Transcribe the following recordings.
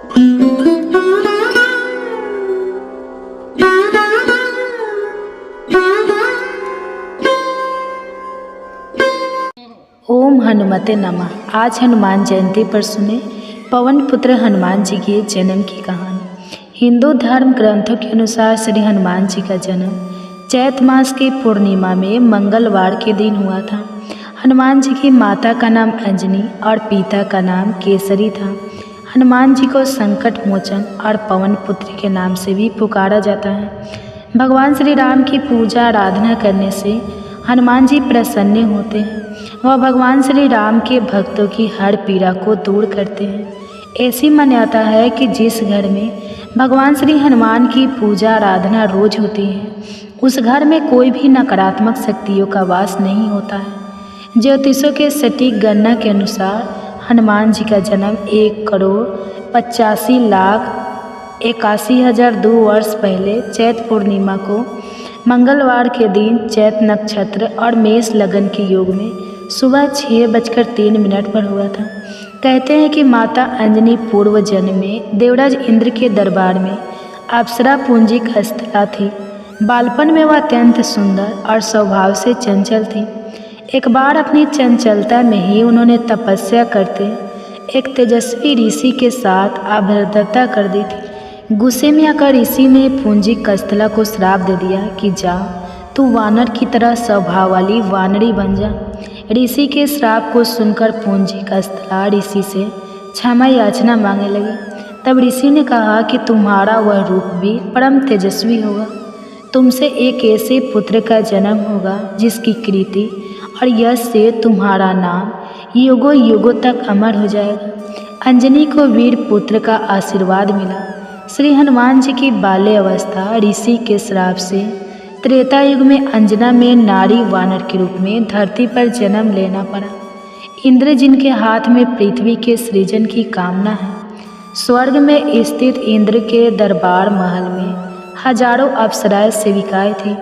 ओम हनुमते नमः। आज हनुमान जयंती पर सुने पवन पुत्र हनुमान जी के जन्म की कहानी। हिंदू धर्म ग्रंथों के अनुसार श्री हनुमान जी का जन्म चैत मास की पूर्णिमा में मंगलवार के दिन हुआ था। हनुमान जी की माता का नाम अंजनी और पिता का नाम केसरी था। हनुमान जी को संकट मोचन और पवन पुत्र के नाम से भी पुकारा जाता है। भगवान श्री राम की पूजा आराधना करने से हनुमान जी प्रसन्न होते हैं। वह भगवान श्री राम के भक्तों की हर पीड़ा को दूर करते हैं। ऐसी मान्यता है कि जिस घर में भगवान श्री हनुमान की पूजा आराधना रोज होती है, उस घर में कोई भी नकारात्मक शक्तियों का वास नहीं होता है। ज्योतिषों के सटीक गणना के अनुसार हनुमान जी का जन्म 1,85,81,002 वर्ष पहले चैत पूर्णिमा को मंगलवार के दिन चैत नक्षत्र और मेष लगन के योग में सुबह 6:03 पर हुआ था। कहते हैं कि माता अंजनी पूर्व जन्म में देवराज इंद्र के दरबार में अप्सरा पुंजिक स्थला थी। बालपन में वह अत्यंत सुंदर और स्वभाव से चंचल थी। एक बार अपनी चंचलता में ही उन्होंने तपस्या करते एक तेजस्वी ऋषि के साथ अभद्रता कर दी थी। गुस्से में आकर ऋषि ने पुंजिक कस्थला को श्राप दे दिया कि जा, तू वानर की तरह स्वभाव वाली वानरी बन जा। ऋषि के श्राप को सुनकर पुंजिक कस्थला ऋषि से क्षमा याचना मांगने लगी। तब ऋषि ने कहा कि तुम्हारा वह रूप भी परम तेजस्वी होगा। तुमसे एक ऐसे पुत्र का जन्म होगा जिसकी कीर्ति और यश से तुम्हारा नाम युगों युगों तक अमर हो जाएगा। अंजनी को वीर पुत्र का आशीर्वाद मिला। श्री हनुमान जी की बाल्य अवस्था ऋषि के श्राप से त्रेता युग में अंजना में नारी वानर के रूप में धरती पर जन्म लेना पड़ा। इंद्र जिनके हाथ में पृथ्वी के सृजन की कामना है, स्वर्ग में स्थित इंद्र के दरबार महल में हजारों अप्सराएं सेविकाएं थी,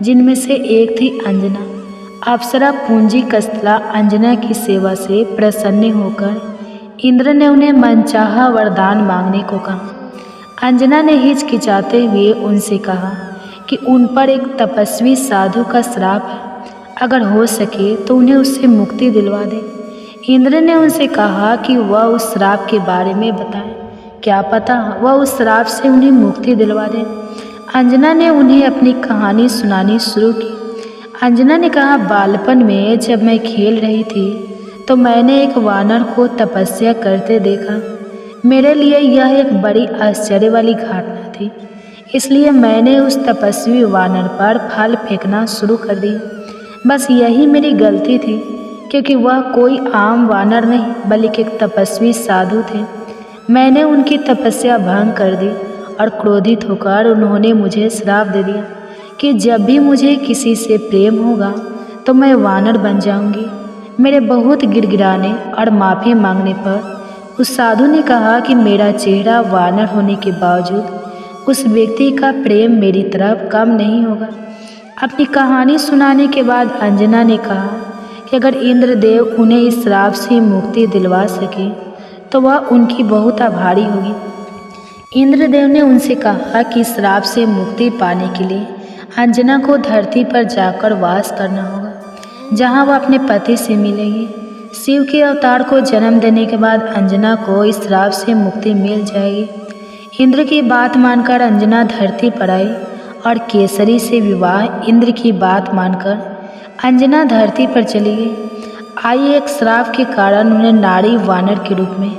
जिनमें से एक थी अंजना। अप्सरा पुंजी कस्थला अंजना की सेवा से प्रसन्न होकर इंद्र ने उन्हें मनचाहा वरदान मांगने को कहा। अंजना ने हिचकिचाते हुए उनसे कहा कि उन पर एक तपस्वी साधु का श्राप है, अगर हो सके तो उन्हें उससे मुक्ति दिलवा दे। इंद्र ने उनसे कहा कि वह उस श्राप के बारे में बताएं, क्या पता वह उस श्राप से उन्हें मुक्ति दिलवा दे। अंजना ने उन्हें अपनी कहानी सुनानी शुरू की। अंजना ने कहा, बालपन में जब मैं खेल रही थी तो मैंने एक वानर को तपस्या करते देखा। मेरे लिए यह एक बड़ी आश्चर्य वाली घटना थी, इसलिए मैंने उस तपस्वी वानर पर फल फेंकना शुरू कर दिया। बस यही मेरी गलती थी, क्योंकि वह कोई आम वानर नहीं बल्कि एक तपस्वी साधु थे। मैंने उनकी तपस्या भंग कर दी और क्रोधित होकर उन्होंने मुझे श्राप दे दिया कि जब भी मुझे किसी से प्रेम होगा तो मैं वानर बन जाऊंगी। मेरे बहुत गिड़गिड़ाने और माफ़ी मांगने पर उस साधु ने कहा कि मेरा चेहरा वानर होने के बावजूद उस व्यक्ति का प्रेम मेरी तरफ कम नहीं होगा। अपनी कहानी सुनाने के बाद अंजना ने कहा कि अगर इंद्रदेव उन्हें इस श्राप से मुक्ति दिलवा सके तो वह उनकी बहुत आभारी होगी। इंद्रदेव ने उनसे कहा कि श्राप से मुक्ति पाने के लिए अंजना को धरती पर जाकर वास करना होगा, जहां वह अपने पति से मिलेगी। शिव के अवतार को जन्म देने के बाद अंजना को इस श्राप से मुक्ति मिल जाएगी। इंद्र की बात मानकर अंजना धरती पर आई और केसरी से विवाह इंद्र की बात मानकर अंजना धरती पर चली गई। आई एक श्राप के कारण उन्हें नारी वानर के रूप में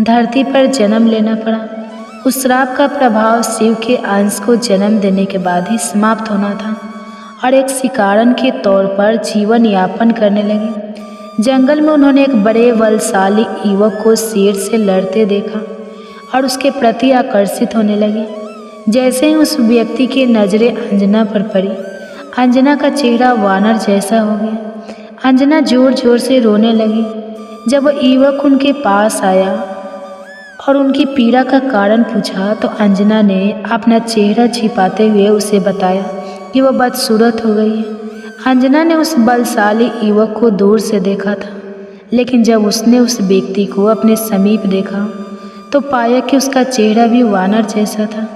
धरती पर जन्म लेना पड़ा। उस श्राप का प्रभाव शिव के अंश को जन्म देने के बाद ही समाप्त होना था और एक शिकारन के तौर पर जीवन यापन करने लगे। जंगल में उन्होंने एक बड़े बलशाली युवक को शेर से लड़ते देखा और उसके प्रति आकर्षित होने लगे। जैसे ही उस व्यक्ति की नज़रें अंजना पर पड़ी, अंजना का चेहरा वानर जैसा हो गया। अंजना जोर जोर से रोने लगी। जब वह युवक उनके पास आया और उनकी पीड़ा का कारण पूछा तो अंजना ने अपना चेहरा छिपाते हुए उसे बताया कि वह बदसूरत हो गई है। अंजना ने उस बलशाली युवक को दूर से देखा था, लेकिन जब उसने उस व्यक्ति को अपने समीप देखा तो पाया कि उसका चेहरा भी वानर जैसा था।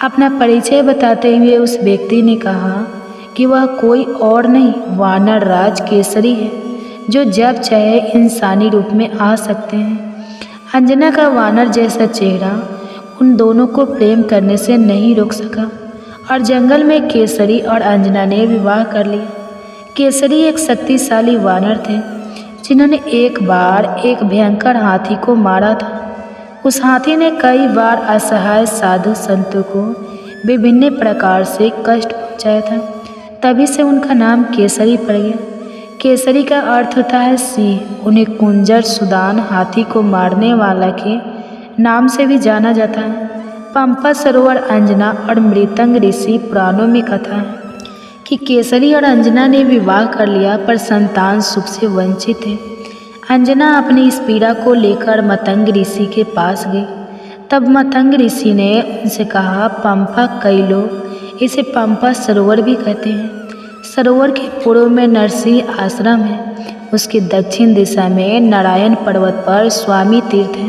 अपना परिचय बताते हुए उस व्यक्ति ने कहा कि वह कोई और नहीं, वानर राज केसरी है, जो जब चाहे इंसानी रूप में आ सकते हैं। अंजना का वानर जैसा चेहरा उन दोनों को प्रेम करने से नहीं रोक सका और जंगल में केसरी और अंजना ने विवाह कर लिया। केसरी एक शक्तिशाली वानर थे जिन्होंने एक बार एक भयंकर हाथी को मारा था। उस हाथी ने कई बार असहाय साधु संतों को विभिन्न प्रकार से कष्ट पहुंचाया था। तभी से उनका नाम केसरी पड़ गया। केसरी का अर्थ होता है सिंह। उन्हें कुंजर सुदान हाथी को मारने वाला के नाम से भी जाना जाता है। पंपा सरोवर, अंजना और मृतंग ऋषि पुराणों में कथा है कि केसरी और अंजना ने विवाह कर लिया पर संतान सुख से वंचित थे। अंजना अपनी इस पीड़ा को लेकर मतंग ऋषि के पास गई। तब मतंग ऋषि ने उनसे कहा, पंपा, कई लोग इसे पंपा सरोवर भी कहते हैं। सरोवर के पूर्व में नरसिंह आश्रम है। उसकी दक्षिण दिशा में नारायण पर्वत पर स्वामी तीर्थ है।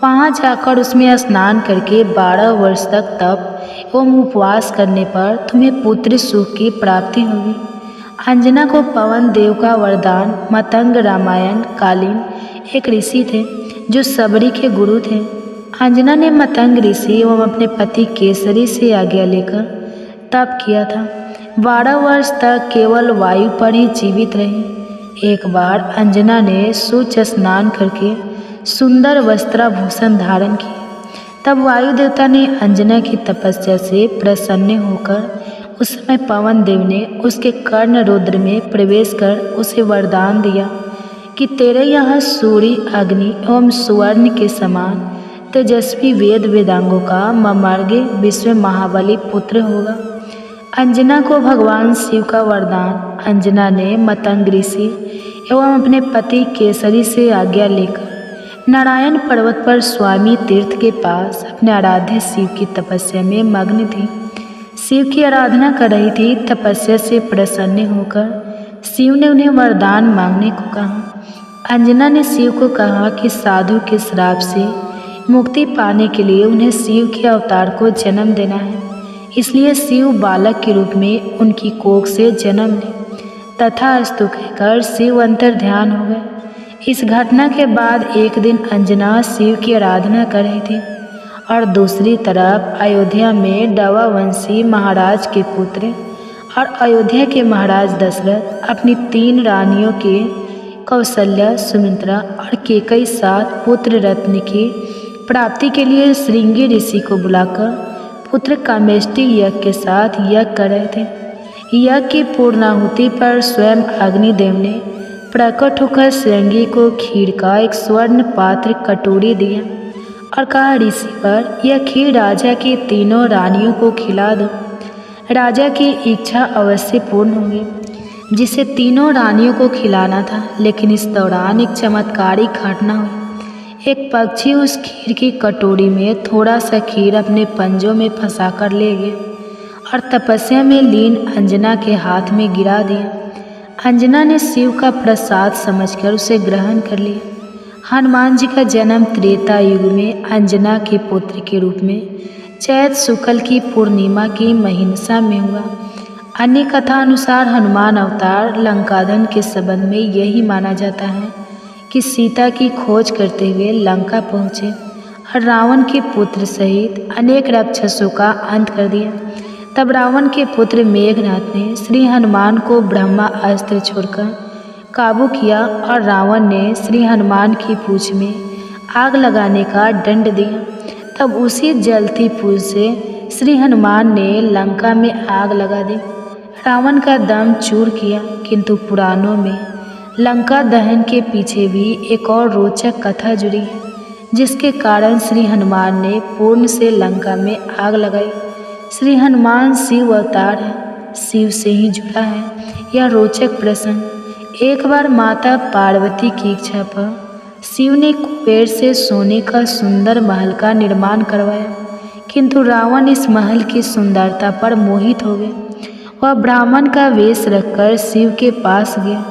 वहाँ जाकर उसमें स्नान करके 12 वर्ष तक तप एवं उपवास करने पर तुम्हें पुत्र सुख की प्राप्ति होगी। अंजना को पवन देव का वरदान मतंग रामायण कालीन एक ऋषि थे जो सबरी के गुरु थे। अंजना ने मतंग ऋषि एवं अपने पति केसरी से आज्ञा लेकर तप किया था। 12 वर्ष तक केवल वायु पर ही जीवित रही। एक बार अंजना ने सूच स्नान करके सुंदर वस्त्राभूषण धारण किए। तब वायु देवता ने अंजना की तपस्या से प्रसन्न होकर उस समय पवन देव ने उसके कर्ण रुद्र में प्रवेश कर उसे वरदान दिया कि तेरे यहाँ सूर्य, अग्नि एवं सुवर्ण के समान तेजस्वी वेद वेदांगों का ममार्गे विश्व महाबली पुत्र होगा। अंजना को भगवान शिव का वरदान। अंजना ने मतंग ऋषि एवं अपने पति केसरी से आज्ञा लेकर नारायण पर्वत पर स्वामी तीर्थ के पास अपने आराध्य शिव की तपस्या में मग्न थी। शिव की आराधना कर रही थी। तपस्या से प्रसन्न होकर शिव ने उन्हें वरदान मांगने को कहा। अंजना ने शिव को कहा कि साधु के श्राप से मुक्ति पाने के लिए उन्हें शिव के अवतार को जन्म देना है। इसलिए शिव बालक के रूप में उनकी कोख से जन्म ले। तथास्तु कहकर शिव अंतर ध्यान हो गए। इस घटना के बाद एक दिन अंजना शिव की आराधना कर रही थी और दूसरी तरफ अयोध्या में डवावंशी महाराज के पुत्र और अयोध्या के महाराज दशरथ अपनी 3 रानियों के कौशल्या, सुमित्रा और केकई साथ पुत्र रत्न की प्राप्ति के लिए श्रृंगी ऋषि को बुलाकर पुत्र कामेष्टि यज्ञ के साथ यज्ञ कर रहे थे। यज्ञ की पूर्णाहुति पर स्वयं अग्निदेव ने प्रकट होकर श्रृंगी को खीर का एक स्वर्ण पात्र कटोरी दिया और कहा, ऋषि पर यह खीर राजा की 3 रानियों को खिला दो। राजा की इच्छा अवश्य पूर्ण होगी। जिसे 3 रानियों को खिलाना था, लेकिन इस दौरान एक चमत्कारी घटना हुई। एक पक्षी उस खीर की कटोरी में थोड़ा सा खीर अपने पंजों में फंसाकर ले गया और तपस्या में लीन अंजना के हाथ में गिरा दिया। अंजना ने शिव का प्रसाद समझकर उसे ग्रहण कर लिया। हनुमान जी का जन्म त्रेता युग में अंजना के पुत्र के रूप में चैत शुक्ल की पूर्णिमा की महिंसा में हुआ। अन्य कथा अनुसार हनुमान अवतार लंकादहन के संबंध में यही माना जाता है कि सीता की खोज करते हुए लंका पहुँचे और रावण के पुत्र सहित अनेक राक्षसों का अंत कर दिया। तब रावण के पुत्र मेघनाथ ने श्री हनुमान को ब्रह्मा अस्त्र छोड़कर काबू किया और रावण ने श्री हनुमान की पूंछ में आग लगाने का दंड दिया। तब उसी जलती पूंछ से श्री हनुमान ने लंका में आग लगा दी, रावण का दम चूर किया। किंतु पुराणों में लंका दहन के पीछे भी एक और रोचक कथा जुड़ी है, जिसके कारण श्री हनुमान ने पूर्ण से लंका में आग लगाई। श्री हनुमान शिव अवतार है, शिव से ही जुड़ा है यह रोचक प्रसंग। एक बार माता पार्वती की इच्छा पर शिव ने कुबेर से सोने का सुंदर महल का निर्माण करवाया, किंतु रावण इस महल की सुंदरता पर मोहित हो गए। वह ब्राह्मण का वेश रखकर शिव के पास गया।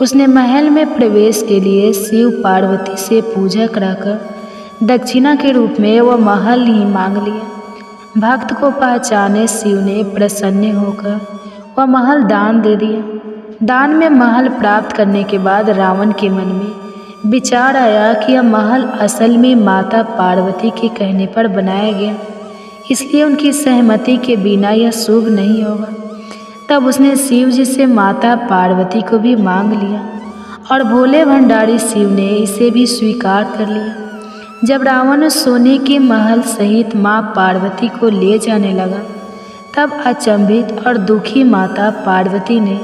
उसने महल में प्रवेश के लिए शिव पार्वती से पूजा कराकर दक्षिणा के रूप में वह महल ही मांग लिया। भक्त को पहचाने शिव ने प्रसन्न होकर वह महल दान दे दिया। दान में महल प्राप्त करने के बाद रावण के मन में विचार आया कि यह महल असल में माता पार्वती के कहने पर बनाया गया, इसलिए उनकी सहमति के बिना यह शुभ नहीं होगा। तब उसने शिव जी से माता पार्वती को भी मांग लिया और भोले भंडारी शिव ने इसे भी स्वीकार कर लिया। जब रावण सोने के महल सहित माँ पार्वती को ले जाने लगा, तब अचंभित और दुखी माता पार्वती ने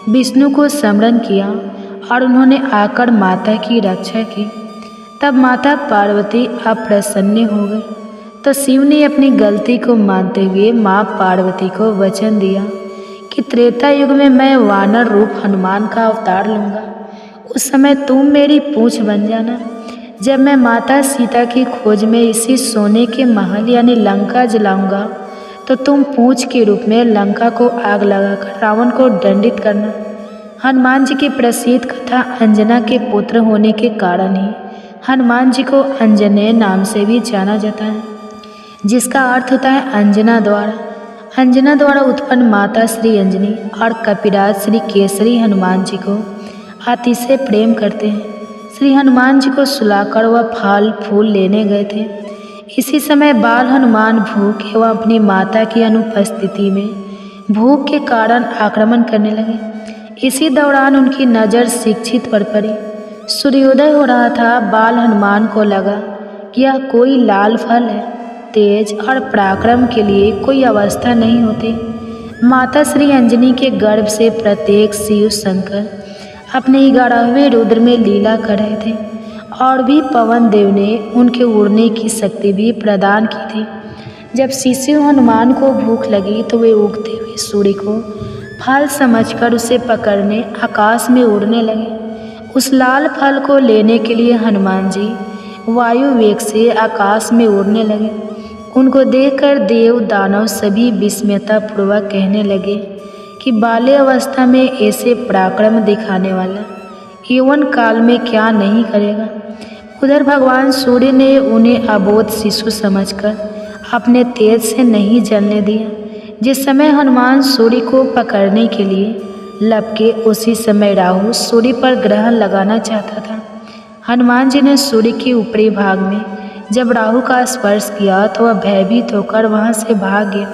विष्णु को स्मरण किया और उन्होंने आकर माता की रक्षा की। तब माता पार्वती अप्रसन्न हो गई, तो शिव ने अपनी गलती को मानते हुए माँ पार्वती को वचन दिया कि त्रेता युग में मैं वानर रूप हनुमान का अवतार लूँगा। उस समय तुम मेरी पूंछ बन जाना। जब मैं माता सीता की खोज में इसी सोने के महल यानी लंका जलाऊंगा, तो तुम पूंछ के रूप में लंका को आग लगाकर रावण को दंडित करना। हनुमान जी की प्रसिद्ध कथा अंजना के पुत्र होने के कारण ही हनुमान जी को अंजनेय नाम से भी जाना जाता है, जिसका अर्थ होता है अंजना द्वारा। अंजना द्वारा उत्पन्न माता श्री अंजनी और कपिराज श्री केसरी हनुमान जी को अतिशय प्रेम करते हैं। श्री हनुमान जी को सुलाकर वह फल फूल लेने गए थे। इसी समय बाल हनुमान भूख एवं अपनी माता की अनुपस्थिति में भूख के कारण आक्रमण करने लगे। इसी दौरान उनकी नज़र शिक्षित पर पड़ी। सूर्योदय हो रहा था। बाल हनुमान को लगा कि यह कोई लाल फल है। तेज और पराक्रम के लिए कोई अवस्था नहीं होती। माता श्री अंजनी के गर्भ से प्रत्येक शिव शंकर अपने 11वें रुद्र में लीला कर रहे थे और भी पवन देव ने उनके उड़ने की शक्ति भी प्रदान की थी। जब शिशु हनुमान को भूख लगी तो वे उगते हुए सूर्य को फल समझकर उसे पकड़ने आकाश में उड़ने लगे। उस लाल फल को लेने के लिए हनुमान जी वायु वेग से आकाश में उड़ने लगे। उनको देखकर देव दानव सभी विस्मयतापूर्वक कहने लगे कि बाल्य अवस्था में ऐसे पराक्रम दिखाने वाला यौवन काल में क्या नहीं करेगा। उधर भगवान सूर्य ने उन्हें अबोध शिशु समझकर अपने तेज से नहीं जलने दिया। जिस समय हनुमान सूर्य को पकड़ने के लिए लपके, उसी समय राहु सूर्य पर ग्रहण लगाना चाहता था। हनुमान जी ने सूर्य के ऊपरी भाग में जब राहु का स्पर्श किया तो वह भयभीत होकर वहाँ से भाग गया।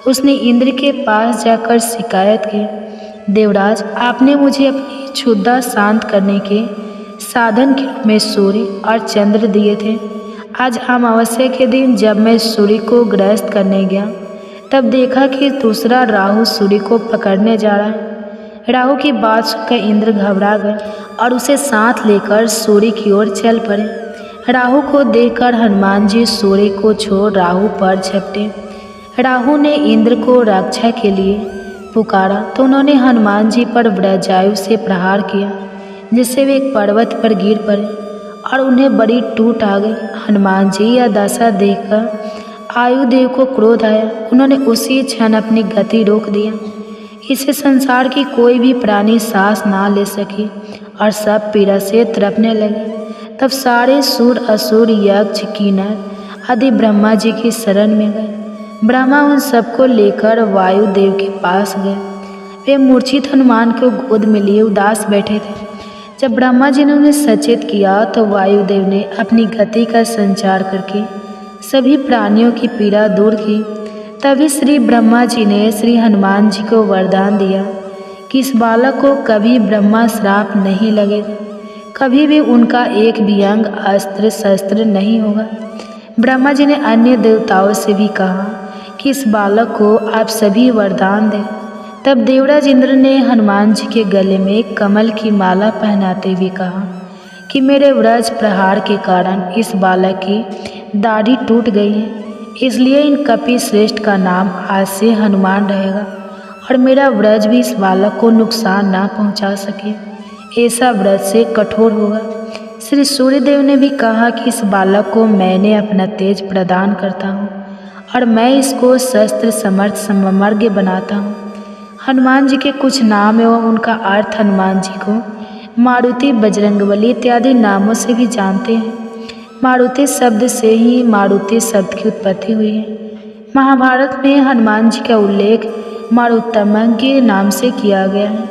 उसने इंद्र के पास जाकर शिकायत की, देवराज, आपने मुझे अपनी क्षुधा शांत करने के साधन के रूप में सूर्य और चंद्र दिए थे। आज अमावस्या के दिन जब मैं सूर्य को ग्रस्त करने गया, तब देखा कि दूसरा राहु सूर्य को पकड़ने जा रहा है। राहु की बात सुनकर इंद्र घबरा गए और उसे साथ लेकर सूर्य की ओर चल पड़े। राहु को देखकर हनुमान जी सूर्य को छोड़ राहु पर झपटे। राहु ने इंद्र को रक्षा के लिए पुकारा तो उन्होंने हनुमान जी पर वज्रायु से प्रहार किया, जिससे वे एक पर्वत पर गिर पड़े और उन्हें बड़ी टूट आ गई। हनुमान जी यह दशा देखकर आयुदेव को क्रोध आया। उन्होंने उसी क्षण अपनी गति रोक दिया। इससे संसार की कोई भी प्राणी सांस ना ले सके और सब पीड़ा से तड़पने लगे। तब सारे सूर असुर यक्ष किन्नर आदि ब्रह्मा जी की शरण में गए। ब्रह्मा उन सबको लेकर वायुदेव के पास गए। वे मूर्छित हनुमान को गोद में लिए उदास बैठे थे। जब ब्रह्मा जी ने उन्हें सचेत किया तो वायुदेव ने अपनी गति का संचार करके सभी प्राणियों की पीड़ा दूर की। तभी श्री ब्रह्मा जी ने श्री हनुमान जी को वरदान दिया कि इस बालक को कभी ब्रह्मा श्राप नहीं लगेगा, कभी भी उनका एक भी अंग अस्त्र शस्त्र नहीं होगा। ब्रह्मा जी ने अन्य देवताओं से भी कहा कि इस बालक को आप सभी वरदान दें। तब देवराज इंद्र ने हनुमान जी के गले में कमल की माला पहनाते हुए कहा कि मेरे व्रज प्रहार के कारण इस बालक की दाढ़ी टूट गई है, इसलिए इन कपि श्रेष्ठ का नाम आज से हनुमान रहेगा और मेरा व्रज भी इस बालक को नुकसान ना पहुंचा सके, ऐसा व्रज से कठोर होगा। श्री सूर्यदेव ने भी कहा कि इस बालक को मैंने अपना तेज प्रदान करता हूँ और मैं इसको शस्त्र समर्थ समर्ग्य बनाता हूँ। हनुमान जी के कुछ नाम एवं उनका अर्थ हनुमान जी को मारुति, बजरंगबली इत्यादि नामों से भी जानते हैं। मारुति शब्द से ही मारुति शब्द की उत्पत्ति हुई है। महाभारत में हनुमान जी का उल्लेख मारुतम के नाम से किया गया है।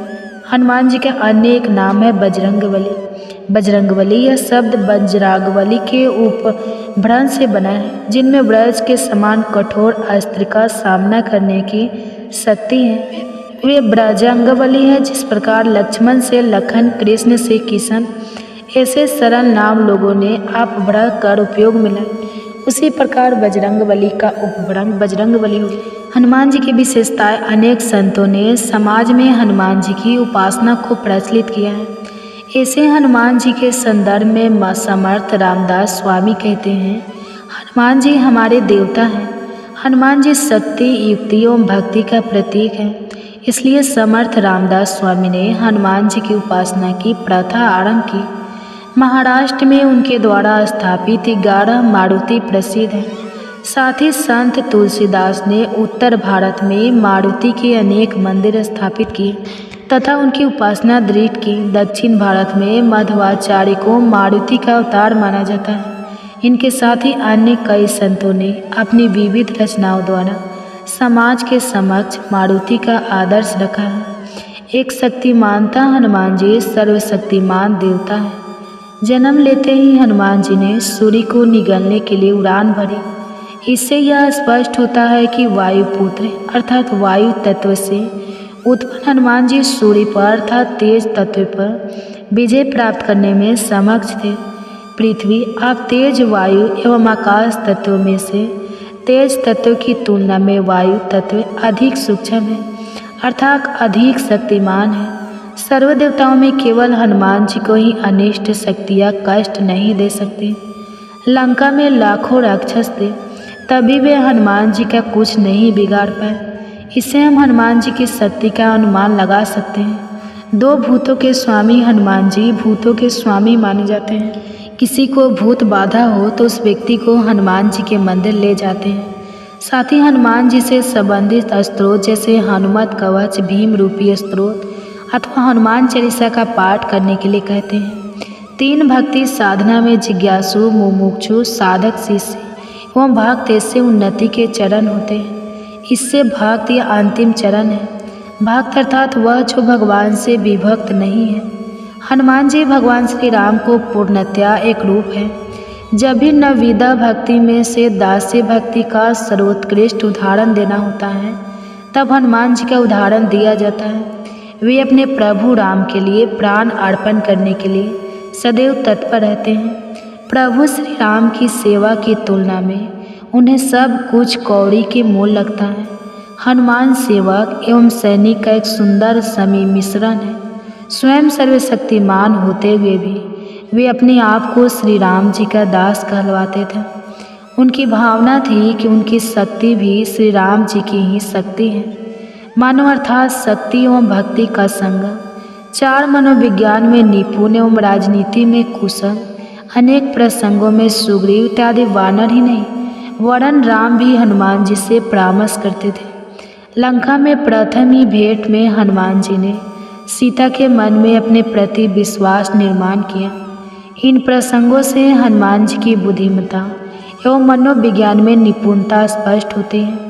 हनुमान जी का अन्य एक नाम है बजरंगबली। बजरंगबली यह शब्द वज्रागबली के उपभ्रंश से बना है, जिनमें ब्रज के समान कठोर अस्त्र का सामना करने की शक्ति है। वे बजरंगबली है। जिस प्रकार लक्ष्मण से लखन, कृष्ण से किशन ऐसे सरल नाम लोगों ने अपभ्रंश कर उपयोग मिला, उसी प्रकार बजरंगबली का उपभ्रंश बजरंगबली हो गया। हनुमान जी की विशेषताएं अनेक संतों ने समाज में हनुमान जी की उपासना को प्रचलित किया है। ऐसे हनुमान जी के संदर्भ में समर्थ रामदास स्वामी कहते हैं, हनुमान जी हमारे देवता हैं। हनुमान जी शक्ति, युक्ति एवं भक्ति का प्रतीक है। इसलिए समर्थ रामदास स्वामी ने हनुमान जी की उपासना की प्रथा आरंभ की। महाराष्ट्र में उनके द्वारा स्थापित 11 मारुति प्रसिद्ध हैं। साथ ही संत तुलसीदास ने उत्तर भारत में मारुति के अनेक मंदिर स्थापित किए तथा उनकी उपासना दृढ़ की। दक्षिण भारत में मध्वाचार्य को मारुति का अवतार माना जाता है। इनके साथ ही अन्य कई संतों ने अपनी विविध रचनाओं द्वारा समाज के समक्ष मारुति का आदर्श रखा है। एक शक्तिमानता हनुमान जी सर्वशक्तिमान देवता है। जन्म लेते ही हनुमान जी ने सूर्य को निगलने के लिए उड़ान भरी। इससे यह स्पष्ट होता है कि वायुपुत्र अर्थात वायु तत्व से उत्पन्न हनुमान जी सूर्य पर अर्थात तेज तत्व पर विजय प्राप्त करने में समक्ष थे। पृथ्वी अब तेज वायु एवं आकाश तत्वों में से तेज तत्व की तुलना में वायु तत्व अधिक सूक्ष्म है अर्थात अधिक शक्तिमान है। सर्व देवताओं में केवल हनुमान जी को ही अनिष्ट शक्तियाँ कष्ट नहीं दे सकती। लंका में लाखों राक्षस थे, तभी वे हनुमान जी का कुछ नहीं बिगाड़ पाए। इससे हम हनुमान जी की शक्ति का अनुमान लगा सकते हैं। 2 भूतों के स्वामी हनुमान जी भूतों के स्वामी माने जाते हैं। किसी को भूत बाधा हो तो उस व्यक्ति को हनुमान जी के मंदिर ले जाते हैं। साथ ही हनुमान जी से संबंधित स्त्रोत जैसे हनुमत कवच, भीम रूपी स्त्रोत अथवा हनुमान चालीसा का पाठ करने के लिए कहते हैं। 3 भक्ति साधना में जिज्ञासु, मुमुक्षु, साधक, शिष्य एवं भक्त ऐसे उन्नति के चरण होते हैं। इससे भक्त यह अंतिम चरण है। भक्त अर्थात वह जो भगवान से विभक्त नहीं है। हनुमान जी भगवान श्री राम को पूर्णतया एक रूप है। जब भी नवविधा भक्ति में से दास्य भक्ति का सर्वोत्कृष्ट उदाहरण देना होता है, तब हनुमान जी का उदाहरण दिया जाता है। वे अपने प्रभु राम के लिए प्राण अर्पण करने के लिए सदैव तत्पर रहते हैं। प्रभु श्री राम की सेवा की तुलना में उन्हें सब कुछ कौड़ी के मोल लगता है। हनुमान सेवक एवं सैनिक का एक सुंदर समी मिश्रण है। स्वयं सर्वशक्तिमान होते हुए भी वे अपने आप को श्री राम जी का दास कहलवाते थे। उनकी भावना थी कि उनकी शक्ति भी श्री राम जी की ही शक्ति है। मानव अर्थात शक्ति एवं भक्ति का संगम। 4 मनोविज्ञान में निपुण एवं राजनीति में कुशल, अनेक प्रसंगों में सुग्रीव इत्यादि वानर ही नहीं वरन राम भी हनुमान जी से परामर्श करते थे। लंका में प्रथम ही भेंट में हनुमान जी ने सीता के मन में अपने प्रति विश्वास निर्माण किया। इन प्रसंगों से हनुमान जी की बुद्धिमत्ता एवं मनोविज्ञान में निपुणता स्पष्ट होती है।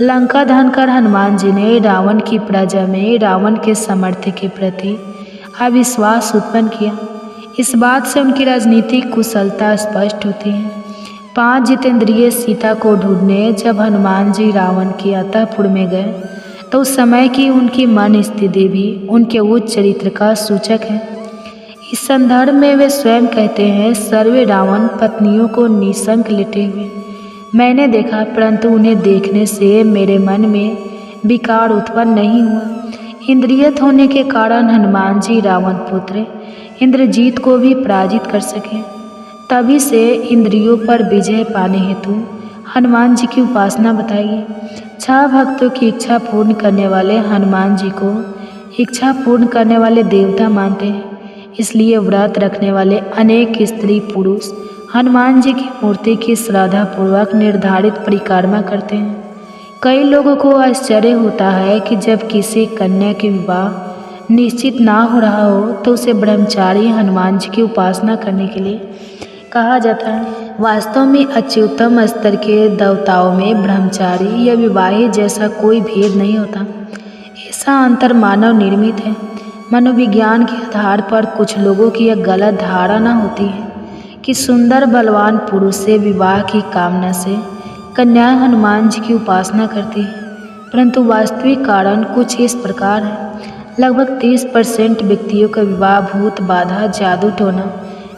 लंका दहन कर हनुमान जी ने रावण की प्रजा में रावण के सामर्थ्य के प्रति अविश्वास उत्पन्न किया। इस बात से उनकी राजनीतिक कुशलता स्पष्ट होती है। 5 जितेंद्रिय सीता को ढूंढने जब हनुमान जी रावण के अंतःपुर में गए तो उस समय की उनकी मन स्थिति भी उनके उच्च चरित्र का सूचक है। इस संदर्भ में वे स्वयं कहते हैं, सर्वे रावण पत्नियों को निशंक लेटे हुए मैंने देखा, परंतु उन्हें देखने से मेरे मन में विकार उत्पन्न नहीं हुआ। इंद्रियत होने के कारण हनुमान जी रावण पुत्र इंद्रजीत को भी पराजित कर सके। तभी से इंद्रियों पर विजय पाने हेतु हनुमान जी की उपासना बताइए। 6 भक्तों की इच्छा पूर्ण करने वाले हनुमान जी को इच्छा पूर्ण करने वाले देवता मानते हैं। इसलिए व्रत रखने वाले अनेक स्त्री पुरुष हनुमान जी की मूर्ति की श्रद्धापूर्वक निर्धारित परिक्रमा करते हैं। कई लोगों को आश्चर्य होता है कि जब किसी कन्या के विवाह निश्चित ना हो रहा हो तो उसे ब्रह्मचारी हनुमान जी की उपासना करने के लिए कहा जाता है। वास्तव में अत्युत्तम स्तर के देवताओं में ब्रह्मचारी या विवाहित जैसा कोई भेद नहीं होता। ऐसा अंतर मानव निर्मित है। मनोविज्ञान के आधार पर कुछ लोगों की यह गलत धारणा होती है कि सुंदर बलवान पुरुष से विवाह की कामना से कन्याएं हनुमान जी की उपासना करती हैं, परंतु वास्तविक कारण कुछ इस प्रकार है। लगभग 30% व्यक्तियों का विवाह भूत बाधा, जादू टोना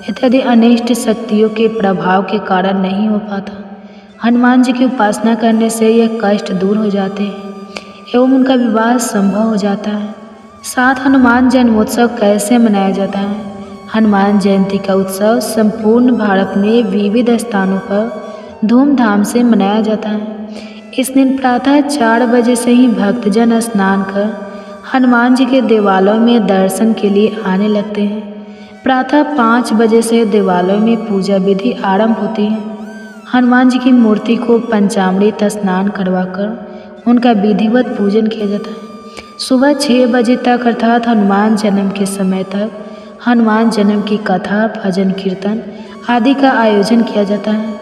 इत्यादि अनिष्ट शक्तियों के प्रभाव के कारण नहीं हो पाता। हनुमान जी की उपासना करने से यह कष्ट दूर हो जाते हैं एवं उनका विवाह संभव हो जाता है। साथ हनुमान जन्मोत्सव कैसे मनाया जाता है? हनुमान जयंती का उत्सव संपूर्ण भारत में विविध स्थानों पर धूमधाम से मनाया जाता है। इस दिन प्रातः 4 बजे से ही भक्तजन स्नान कर हनुमान जी के देवालयों में दर्शन के लिए आने लगते हैं। प्रातः 5 बजे से देवालयों में पूजा विधि आरंभ होती है। हनुमान जी की मूर्ति को पंचामृत स्नान करवाकर उनका विधिवत पूजन किया जाता है। सुबह 6 बजे तक अर्थात हनुमान जन्म के समय तक हनुमान जन्म की कथा, भजन कीर्तन आदि का आयोजन किया जाता है।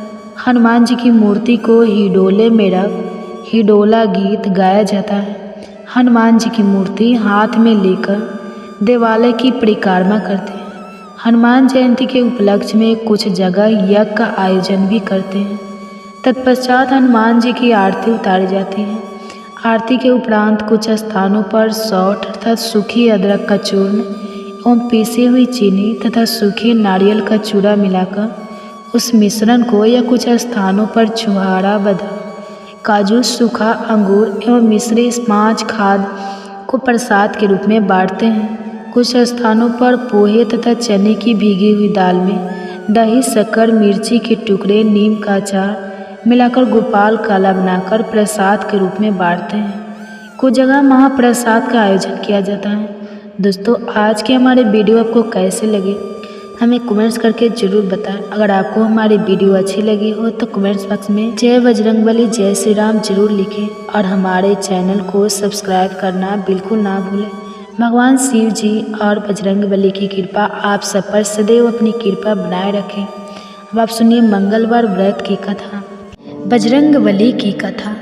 हनुमान जी की मूर्ति को हिडोले में रख हिडोला गीत गाया जाता है। हनुमान जी की मूर्ति हाथ में लेकर देवालय की परिक्रमा करते हैं। हनुमान जयंती के उपलक्ष्य में कुछ जगह यज्ञ का आयोजन भी करते हैं। तत्पश्चात हनुमान जी की आरती उतारी जाती है। आरती के उपरांत कुछ स्थानों पर सौठ अर्थात सूखी अदरक का चूर्ण एवं पीसी हुई चीनी तथा सूखे नारियल का चूड़ा मिलाकर उस मिश्रण को या कुछ स्थानों पर छुहारा, बादाम, काजू, सूखा अंगूर एवं मिश्री 5 खाद को प्रसाद के रूप में बांटते हैं। कुछ स्थानों पर पोहे तथा चने की भीगी हुई दाल में दही, शक्कर, मिर्ची के टुकड़े, नीम का अचार मिलाकर गोपाल काला बनाकर प्रसाद के रूप में बांटते हैं। कुछ जगह महाप्रसाद का आयोजन किया जाता है। दोस्तों, आज के हमारे वीडियो आपको कैसे लगे हमें कमेंट्स करके ज़रूर बताएं। अगर आपको हमारी वीडियो अच्छी लगी हो तो कमेंट्स बॉक्स में जय बजरंगबली, जय श्री राम जरूर लिखें और हमारे चैनल को सब्सक्राइब करना बिल्कुल ना भूलें। भगवान शिव जी और बजरंगबली की कृपा आप सब पर सदैव अपनी कृपा बनाए रखें। अब आप सुनिए मंगलवार व्रत की कथा। बजरंगबली की कथा।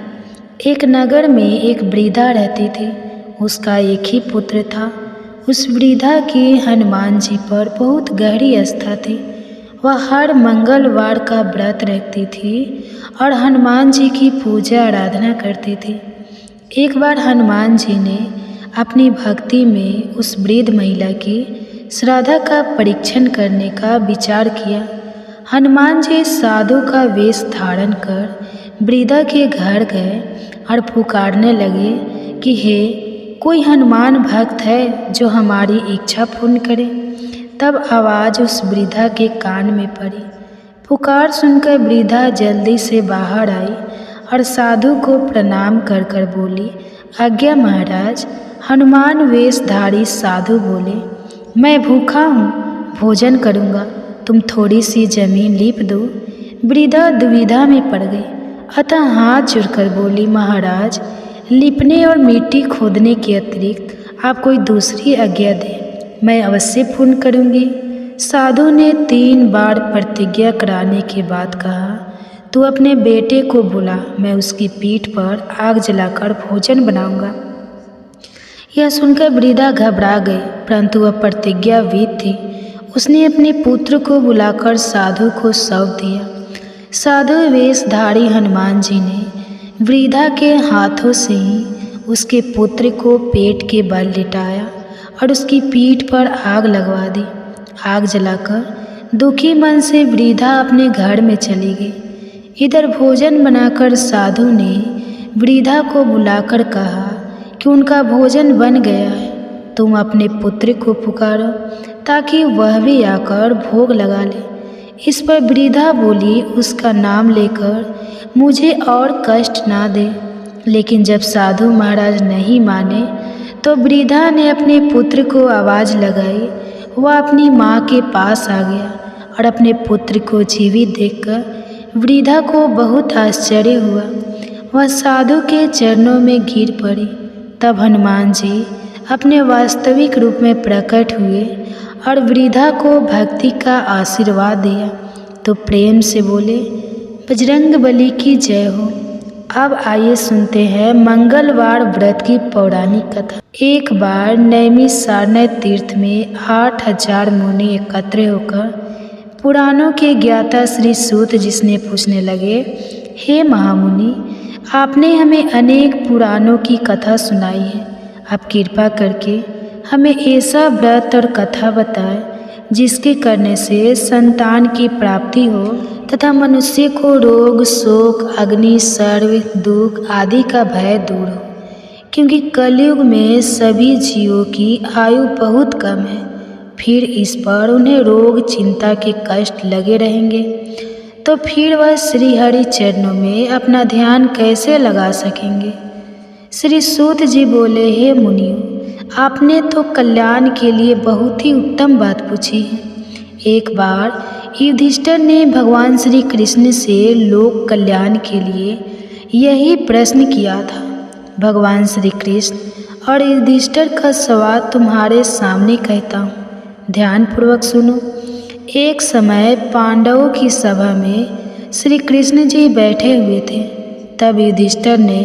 एक नगर में एक वृद्धा रहती थी। उसका एक ही पुत्र था। उस वृद्धा की हनुमान जी पर बहुत गहरी आस्था थी। वह हर मंगलवार का व्रत रखती थी और हनुमान जी की पूजा आराधना करती थी। एक बार हनुमान जी ने अपनी भक्ति में उस वृद्ध महिला की श्रद्धा का परीक्षण करने का विचार किया। हनुमान जी साधु का वेश धारण कर वृद्धा के घर गए और पुकारने लगे कि हे, कोई हनुमान भक्त है जो हमारी इच्छा पूर्ण करे। तब आवाज़ उस वृद्धा के कान में पड़ी। पुकार सुनकर वृद्धा जल्दी से बाहर आई और साधु को प्रणाम कर कर बोली, आज्ञा महाराज। हनुमान वेशधारी साधु बोले, मैं भूखा हूँ, भोजन करूँगा, तुम थोड़ी सी जमीन लीप दो। वृद्धा दुविधा में पड़ गई, अतः हाथ जोड़कर बोली, महाराज, लिपने और मिट्टी खोदने के अतिरिक्त आप कोई दूसरी आज्ञा दें, मैं अवश्य पूर्ण करूँगी। साधु ने 3 बार प्रतिज्ञा कराने के बाद कहा, तू अपने बेटे को बुला, मैं उसकी पीठ पर आग जलाकर भोजन बनाऊंगा। यह सुनकर वृद्धा घबरा गई, परंतु वह प्रतिज्ञाविद थी। उसने अपने पुत्र को बुलाकर साधु को सौंप दिया। साधु वेशधारी हनुमान जी ने वृद्धा के हाथों से ही उसके पुत्र को पेट के बल लिटाया और उसकी पीठ पर आग लगवा दी। आग जलाकर दुखी मन से वृद्धा अपने घर में चली गई। इधर भोजन बनाकर साधु ने वृद्धा को बुलाकर कहा कि उनका भोजन बन गया है, तुम अपने पुत्र को पुकारो ताकि वह भी आकर भोग लगा ले। इस पर वृद्धा बोली, उसका नाम लेकर मुझे और कष्ट ना दे। लेकिन जब साधु महाराज नहीं माने तो वृद्धा ने अपने पुत्र को आवाज़ लगाई। वह अपनी माँ के पास आ गया और अपने पुत्र को जीवित देखकर वृद्धा को बहुत आश्चर्य हुआ। वह साधु के चरणों में गिर पड़ी। तब हनुमान जी अपने वास्तविक रूप में प्रकट हुए और वृद्धा को भक्ति का आशीर्वाद दिया। तो प्रेम से बोले, बजरंग बली की जय हो। अब आइए सुनते हैं मंगलवार व्रत की पौराणिक कथा। एक बार नैमिषारण्य तीर्थ में 8000 मुनि एकत्र होकर पुराणों के ज्ञाता श्री सूत जिसने पूछने लगे, हे महामुनि, आपने हमें अनेक पुराणों की कथा सुनाई है। आप कृपा करके हमें ऐसा व्रत और कथा बताएं जिसके करने से संतान की प्राप्ति हो तथा मनुष्य को रोग, शोक, अग्नि, सर्व, दुख आदि का भय दूर हो, क्योंकि कलयुग में सभी जीवों की आयु बहुत कम है। फिर इस पर उन्हें रोग, चिंता के कष्ट लगे रहेंगे तो फिर वह श्री हरि चरणों में अपना ध्यान कैसे लगा सकेंगे। श्री सूत जी बोले, हे मुनियों, आपने तो कल्याण के लिए बहुत ही उत्तम बात पूछी है। एक बार युधिष्ठिर ने भगवान श्री कृष्ण से लोक कल्याण के लिए यही प्रश्न किया था। भगवान श्री कृष्ण और युधिष्ठिर का सवाल तुम्हारे सामने कहता हूँ, ध्यानपूर्वक सुनो। एक समय पांडवों की सभा में श्री कृष्ण जी बैठे हुए थे। तब युधिष्ठिर ने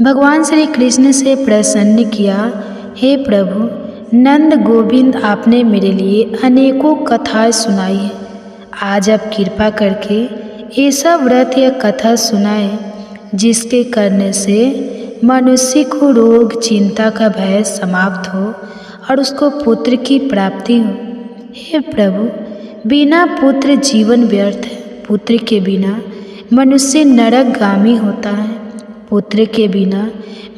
भगवान श्री कृष्ण से प्रसन्न किया, हे प्रभु, नंद गोविंद आपने मेरे लिए अनेकों कथाएं सुनाई है। आज आप कृपा करके ऐसा व्रत या कथा सुनाए जिसके करने से मनुष्य को रोग, चिंता का भय समाप्त हो और उसको पुत्र की प्राप्ति हो। हे प्रभु, बिना पुत्र जीवन व्यर्थ है। पुत्र के बिना मनुष्य नरकगामी होता है। पुत्र के बिना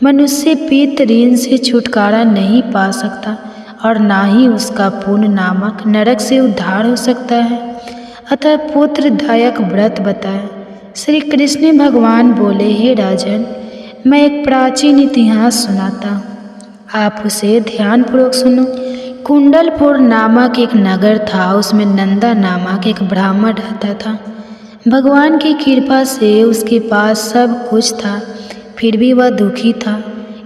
मनुष्य पितृ ऋण से छुटकारा नहीं पा सकता और ना ही उसका पुण्य नामक नरक से उद्धार हो सकता है। अतः पुत्रदायक व्रत बताए। श्री कृष्ण भगवान बोले, हे राजन, मैं एक प्राचीन इतिहास सुनाता हूँ, आप उसे ध्यानपूर्वक सुनो। कुंडलपुर नामक एक नगर था। उसमें नंदा नामक एक ब्राह्मण रहता था। भगवान की कृपा से उसके पास सब कुछ था, फिर भी वह दुखी था।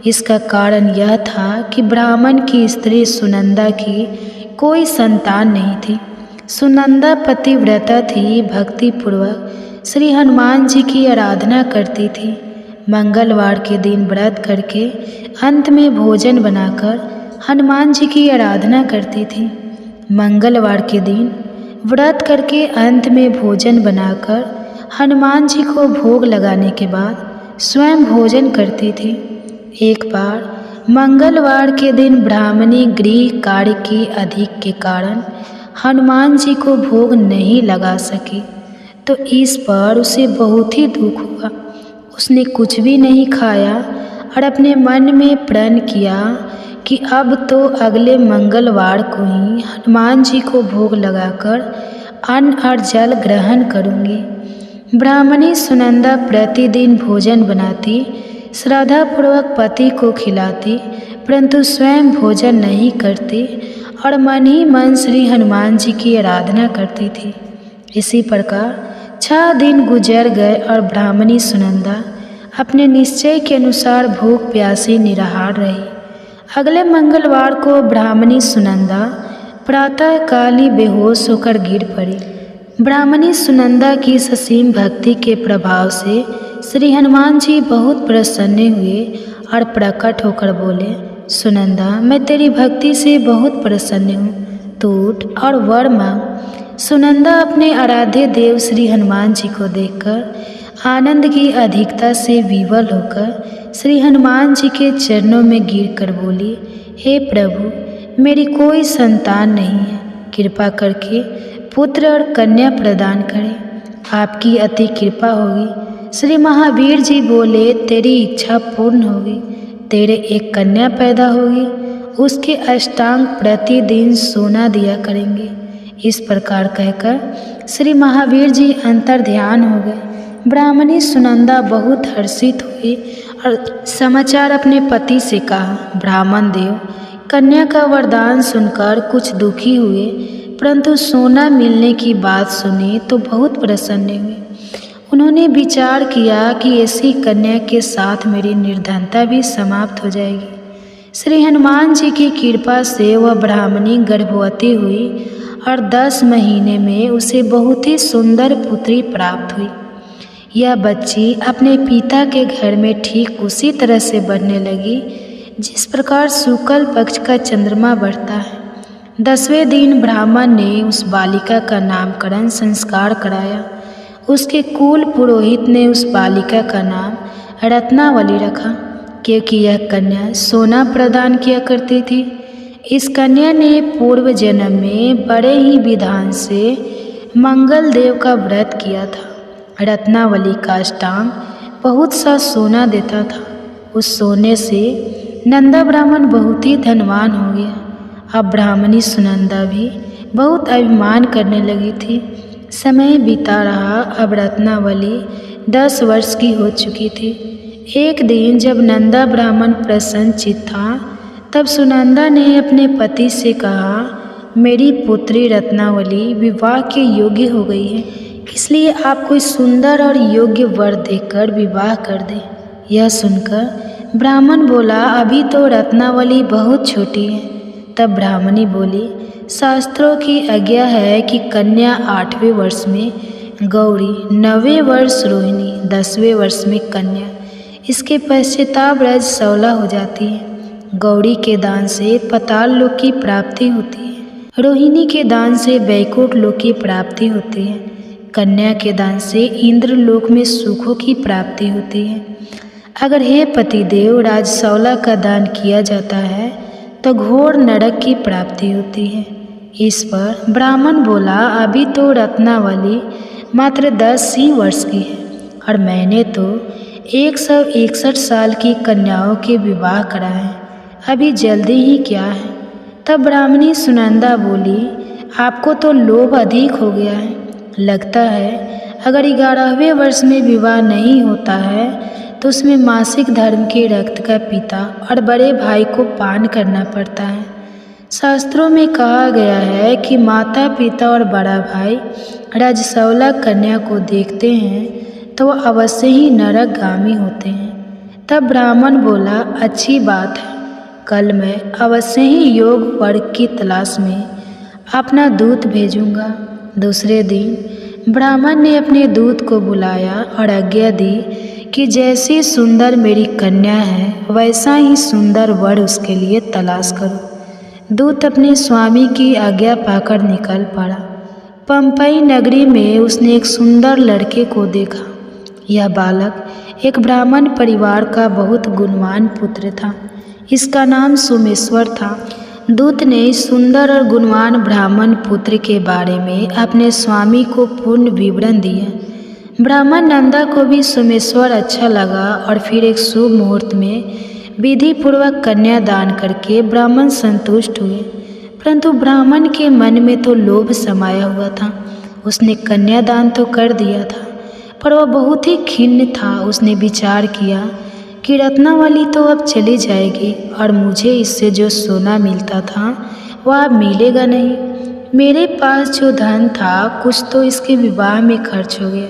इसका कारण यह था कि ब्राह्मण की स्त्री सुनंदा की कोई संतान नहीं थी। सुनंदा पतिव्रता थी, भक्तिपूर्वक श्री हनुमान जी की आराधना करती थी। मंगलवार के दिन व्रत करके अंत में भोजन बनाकर हनुमान जी की आराधना करती थी। मंगलवार के दिन व्रत करके अंत में भोजन बनाकर हनुमान जी को भोग लगाने के बाद स्वयं भोजन करती थी। एक बार मंगलवार के दिन ब्राह्मणी गृह कार्य की अधिक के कारण हनुमान जी को भोग नहीं लगा सकी, तो इस पर उसे बहुत ही दुख हुआ। उसने कुछ भी नहीं खाया और अपने मन में प्रण किया कि अब तो अगले मंगलवार को ही हनुमान जी को भोग लगाकर अन्न और जल ग्रहण करूँगी। ब्राह्मणी सुनंदा प्रतिदिन भोजन बनाती, श्रद्धापूर्वक पति को खिलाती, परंतु स्वयं भोजन नहीं करती और मन ही मन श्री हनुमान जी की आराधना करती थी। इसी प्रकार 6 दिन गुजर गए और ब्राह्मणी सुनंदा अपने निश्चय के अनुसार भूख प्यासी निराहार रही। अगले मंगलवार को ब्राह्मणी सुनंदा प्रातःकाल ही बेहोश होकर गिर पड़ी। ब्राह्मणी सुनंदा की ससीम भक्ति के प्रभाव से श्री हनुमान जी बहुत प्रसन्न हुए और प्रकट होकर बोले, सुनंदा, मैं तेरी भक्ति से बहुत प्रसन्न हूँ, तू उठ और वर मांग। सुनंदा अपने आराध्य देव श्री हनुमान जी को देखकर आनंद की अधिकता से विवल होकर श्री हनुमान जी के चरणों में गिरकर बोली, हे प्रभु, मेरी कोई संतान नहीं है, कृपा करके पुत्र और कन्या प्रदान करें, आपकी अति कृपा होगी। श्री महावीर जी बोले, तेरी इच्छा पूर्ण होगी, तेरे एक कन्या पैदा होगी, उसके अष्टांग प्रतिदिन सोना दिया करेंगे। इस प्रकार कहकर श्री महावीर जी अंतर ध्यान हो गए। ब्राह्मणी सुनंदा बहुत हर्षित हुई और समाचार अपने पति से कहा। ब्राह्मण देव कन्या का वरदान सुनकर कुछ दुखी हुए, परंतु सोना मिलने की बात सुनी तो बहुत प्रसन्न हुए। उन्होंने विचार किया कि ऐसी कन्या के साथ मेरी निर्धनता भी समाप्त हो जाएगी। श्री हनुमान जी की कृपा से वह ब्राह्मणी गर्भवती हुई और 10 महीने में उसे बहुत ही सुंदर पुत्री प्राप्त हुई। यह बच्ची अपने पिता के घर में ठीक उसी तरह से बढ़ने लगी जिस प्रकार शुक्ल पक्ष का चंद्रमा बढ़ता है। 10वें दिन ब्राह्मण ने उस बालिका का नामकरण संस्कार कराया। उसके कुल पुरोहित ने उस बालिका का नाम रत्नावली रखा, क्योंकि यह कन्या सोना प्रदान किया करती थी। इस कन्या ने पूर्व जन्म में बड़े ही विधान से मंगल देव का व्रत किया था। रत्नावली का अष्टांग बहुत सा सोना देता था। उस सोने से नंदा ब्राह्मण बहुत ही धनवान हो गया। अब ब्राह्मणी सुनंदा भी बहुत अभिमान करने लगी थी। समय बीता रहा। अब रत्नावली 10 वर्ष की हो चुकी थी। एक दिन जब नंदा ब्राह्मण प्रसन्नचित्त था, तब सुनंदा ने अपने पति से कहा, मेरी पुत्री रत्नावली विवाह के योग्य हो गई है, इसलिए आप कोई सुंदर और योग्य वर देकर विवाह कर दें। यह सुनकर ब्राह्मण बोला, अभी तो रत्नावली बहुत छोटी है। तब ब्राह्मणी बोली, शास्त्रों की आज्ञा है कि कन्या 8वें वर्ष में गौरी, 9वें वर्ष रोहिणी, 10वें वर्ष में कन्या, इसके पश्चाताप रज सौला हो जाती है। गौरी के दान से पाताल लोक की प्राप्ति होती है, रोहिणी के दान से वैकुंठ लोक की प्राप्ति होती है, कन्या के दान से इंद्र लोक में सुखों की प्राप्ति होती है। अगर हे पतिदेव राजसौला का दान किया जाता है तो घोर नरक की प्राप्ति होती है। इस पर ब्राह्मण बोला, अभी तो रत्नावली मात्र 10 ही वर्ष की है और मैंने तो 161 साल की कन्याओं के विवाह कराए, अभी जल्दी ही क्या है। तब ब्राह्मणी सुनंदा बोली, आपको तो लोभ अधिक हो गया है। लगता है अगर 11वें वर्ष में विवाह नहीं होता है तो उसमें मासिक धर्म के रक्त का पिता और बड़े भाई को पान करना पड़ता है। शास्त्रों में कहा गया है कि माता पिता और बड़ा भाई राजसौला कन्या को देखते हैं तो वह अवश्य ही नरकगामी होते हैं। तब ब्राह्मण बोला, अच्छी बात है, कल मैं अवश्य ही योग वर्ग की तलाश में अपना दूत भेजूंगा। दूसरे दिन ब्राह्मण ने अपने दूत को बुलाया और आज्ञा दी कि जैसी सुंदर मेरी कन्या है वैसा ही सुंदर वर उसके लिए तलाश करो। दूत अपने स्वामी की आज्ञा पाकर निकल पड़ा। पंपई नगरी में उसने एक सुंदर लड़के को देखा। यह बालक एक ब्राह्मण परिवार का बहुत गुणवान पुत्र था। इसका नाम सोमेश्वर था। दूत ने इस सुंदर और गुणवान ब्राह्मण पुत्र के बारे में अपने स्वामी को पूर्ण विवरण दिया। ब्राह्मण नंदा को भी सोमेश्वर अच्छा लगा और फिर एक शुभ मुहूर्त में विधि पूर्वक कन्या दान करके ब्राह्मण संतुष्ट हुए। परंतु ब्राह्मण के मन में तो लोभ समाया हुआ था। उसने कन्यादान तो कर दिया था, पर वह बहुत ही खिन्न था। उसने विचार किया कि रत्नावली तो अब चली जाएगी और मुझे इससे जो सोना मिलता था वह अब मिलेगा नहीं। मेरे पास जो धन था कुछ तो इसके विवाह में खर्च हो गया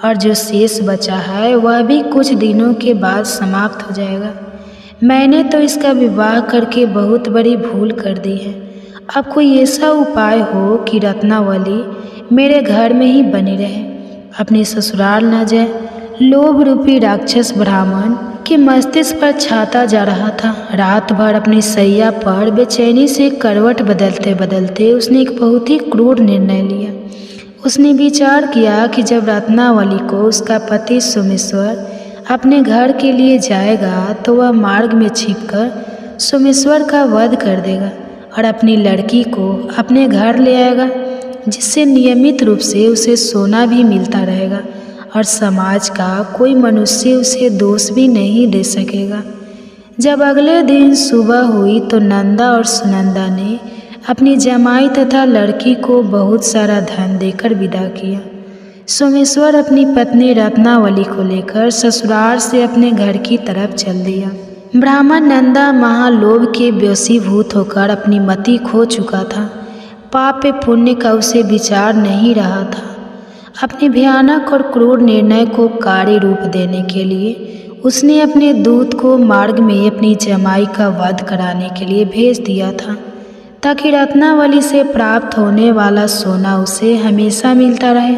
और जो शेष बचा है वह भी कुछ दिनों के बाद समाप्त हो जाएगा। मैंने तो इसका विवाह करके बहुत बड़ी भूल कर दी है। अब कोई ऐसा उपाय हो कि रत्नावली मेरे घर में ही बनी रहे, अपने ससुराल न जाए। लोभ रूपी राक्षस ब्राह्मण के मस्तिष्क पर छाता जा रहा था। रात भर अपनी सैया पर बेचैनी से करवट बदलते बदलते उसने एक बहुत ही क्रूर निर्णय लिया। उसने विचार किया कि जब रत्नावली को उसका पति सोमेश्वर अपने घर के लिए जाएगा तो वह मार्ग में छिपकर सोमेश्वर का वध कर देगा और अपनी लड़की को अपने घर ले आएगा, जिससे नियमित रूप से उसे सोना भी मिलता रहेगा और समाज का कोई मनुष्य उसे दोष भी नहीं दे सकेगा। जब अगले दिन सुबह हुई तो नंदा और सुनंदा ने अपनी जमाई तथा लड़की को बहुत सारा धन देकर विदा किया। सोमेश्वर अपनी पत्नी रत्नावली को लेकर ससुराल से अपने घर की तरफ चल दिया। ब्राह्मण नंदा महालोभ के वशीभूत होकर अपनी मति खो चुका था। पाप पुण्य का उसे विचार नहीं रहा था। अपने भयानक और क्रूर निर्णय को कार्य रूप देने के लिए उसने अपने दूत को मार्ग में अपनी जमाई का वध कराने के लिए भेज दिया था। ताकि रत्नावली से प्राप्त होने वाला सोना उसे हमेशा मिलता रहे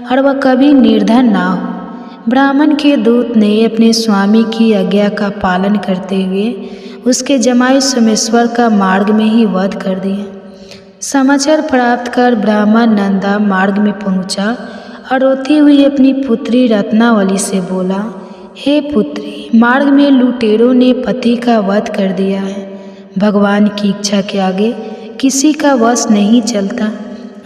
और वह कभी निर्धन ना हो। ब्राह्मण के दूत ने अपने स्वामी की आज्ञा का पालन करते हुए उसके जमाई सोमेश्वर का मार्ग में ही वध कर दिया। समाचार प्राप्त कर ब्राह्मण नंदा मार्ग में पहुंचा और रोती हुई अपनी पुत्री रत्नावली से बोला, हे पुत्री, मार्ग में लुटेरों ने पति का वध कर दिया है। भगवान की इच्छा के आगे किसी का वश नहीं चलता।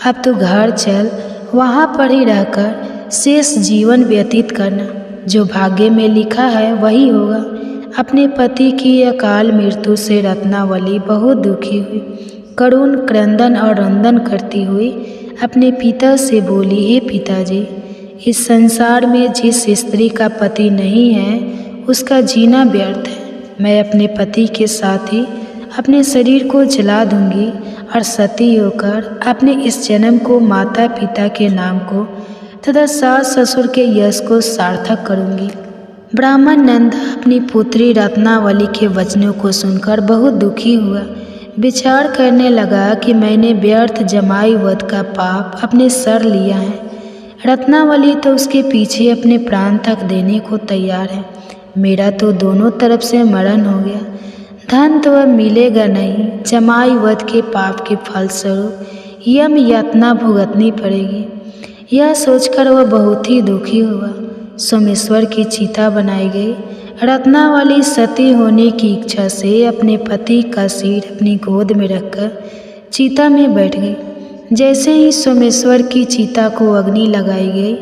अब तो घर चल, वहाँ पर ही रहकर शेष जीवन व्यतीत करना। जो भाग्य में लिखा है वही होगा। अपने पति की अकाल मृत्यु से रत्नावली बहुत दुखी हुई। करुण क्रंदन और रंदन करती हुई अपने पिता से बोली, हे पिताजी, इस संसार में जिस स्त्री का पति नहीं है उसका जीना व्यर्थ है। मैं अपने पति के साथ ही अपने शरीर को जला दूंगी और सती होकर अपने इस जन्म को माता पिता के नाम को तथा सास ससुर के यश को सार्थक करूंगी। ब्राह्मण नंदा अपनी पुत्री रत्नावली के वचनों को सुनकर बहुत दुखी हुआ। विचार करने लगा कि मैंने व्यर्थ जमाई वध का पाप अपने सर लिया है। रत्नावली तो उसके पीछे अपने प्राण तक देने को तैयार है। मेरा तो दोनों तरफ से मरण हो गया। धन तो अब मिलेगा नहीं। जमाई वध के पाप के फलस्वरूप यम यातना भुगतनी पड़ेगी। यह सोचकर वह बहुत ही दुखी हुआ। सोमेश्वर की चिता बनाई गई। रत्नावली सती होने की इच्छा से अपने पति का सिर अपनी गोद में रखकर चिता में बैठ गई। जैसे ही सोमेश्वर की चिता को अग्नि लगाई गई,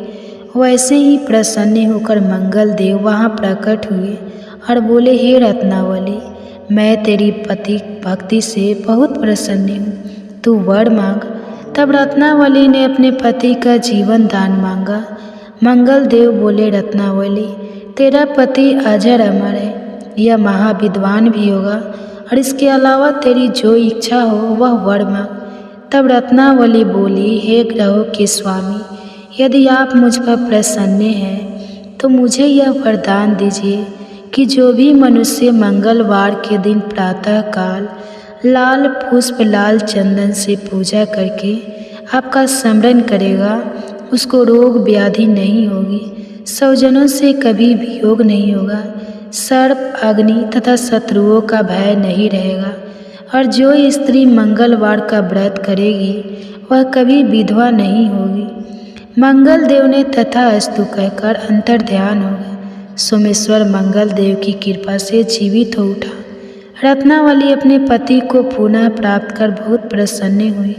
वैसे ही प्रसन्न होकर मंगल देव वहाँ प्रकट हुए और बोले, हे रत्नावली, मैं तेरी पति भक्ति से बहुत प्रसन्न हूँ, तू वर मांग। तब रत्नावली ने अपने पति का जीवन दान मांगा। मंगल देव बोले, रत्नावली, तेरा पति अजर अमर है, यह महाविद्वान भी होगा और इसके अलावा तेरी जो इच्छा हो वह वर मांग। तब रत्नावली बोली, हे ग्रहों के स्वामी, यदि आप मुझ पर प्रसन्न हैं तो मुझे यह वरदान दीजिए कि जो भी मनुष्य मंगलवार के दिन प्रातः काल लाल पुष्प लाल चंदन से पूजा करके आपका स्मरण करेगा, उसको रोग व्याधि नहीं होगी, स्वजनों से कभी वियोग नहीं होगा, सर्प अग्नि तथा शत्रुओं का भय नहीं रहेगा। और जो स्त्री मंगलवार का व्रत करेगी वह कभी विधवा नहीं होगी। मंगल देव ने तथास्तु कहकर अंतर ध्यान हो गया। सोमेश्वर मंगल देव की कृपा से जीवित हो उठा। रत्नावली अपने पति को पुनः प्राप्त कर बहुत प्रसन्न हुई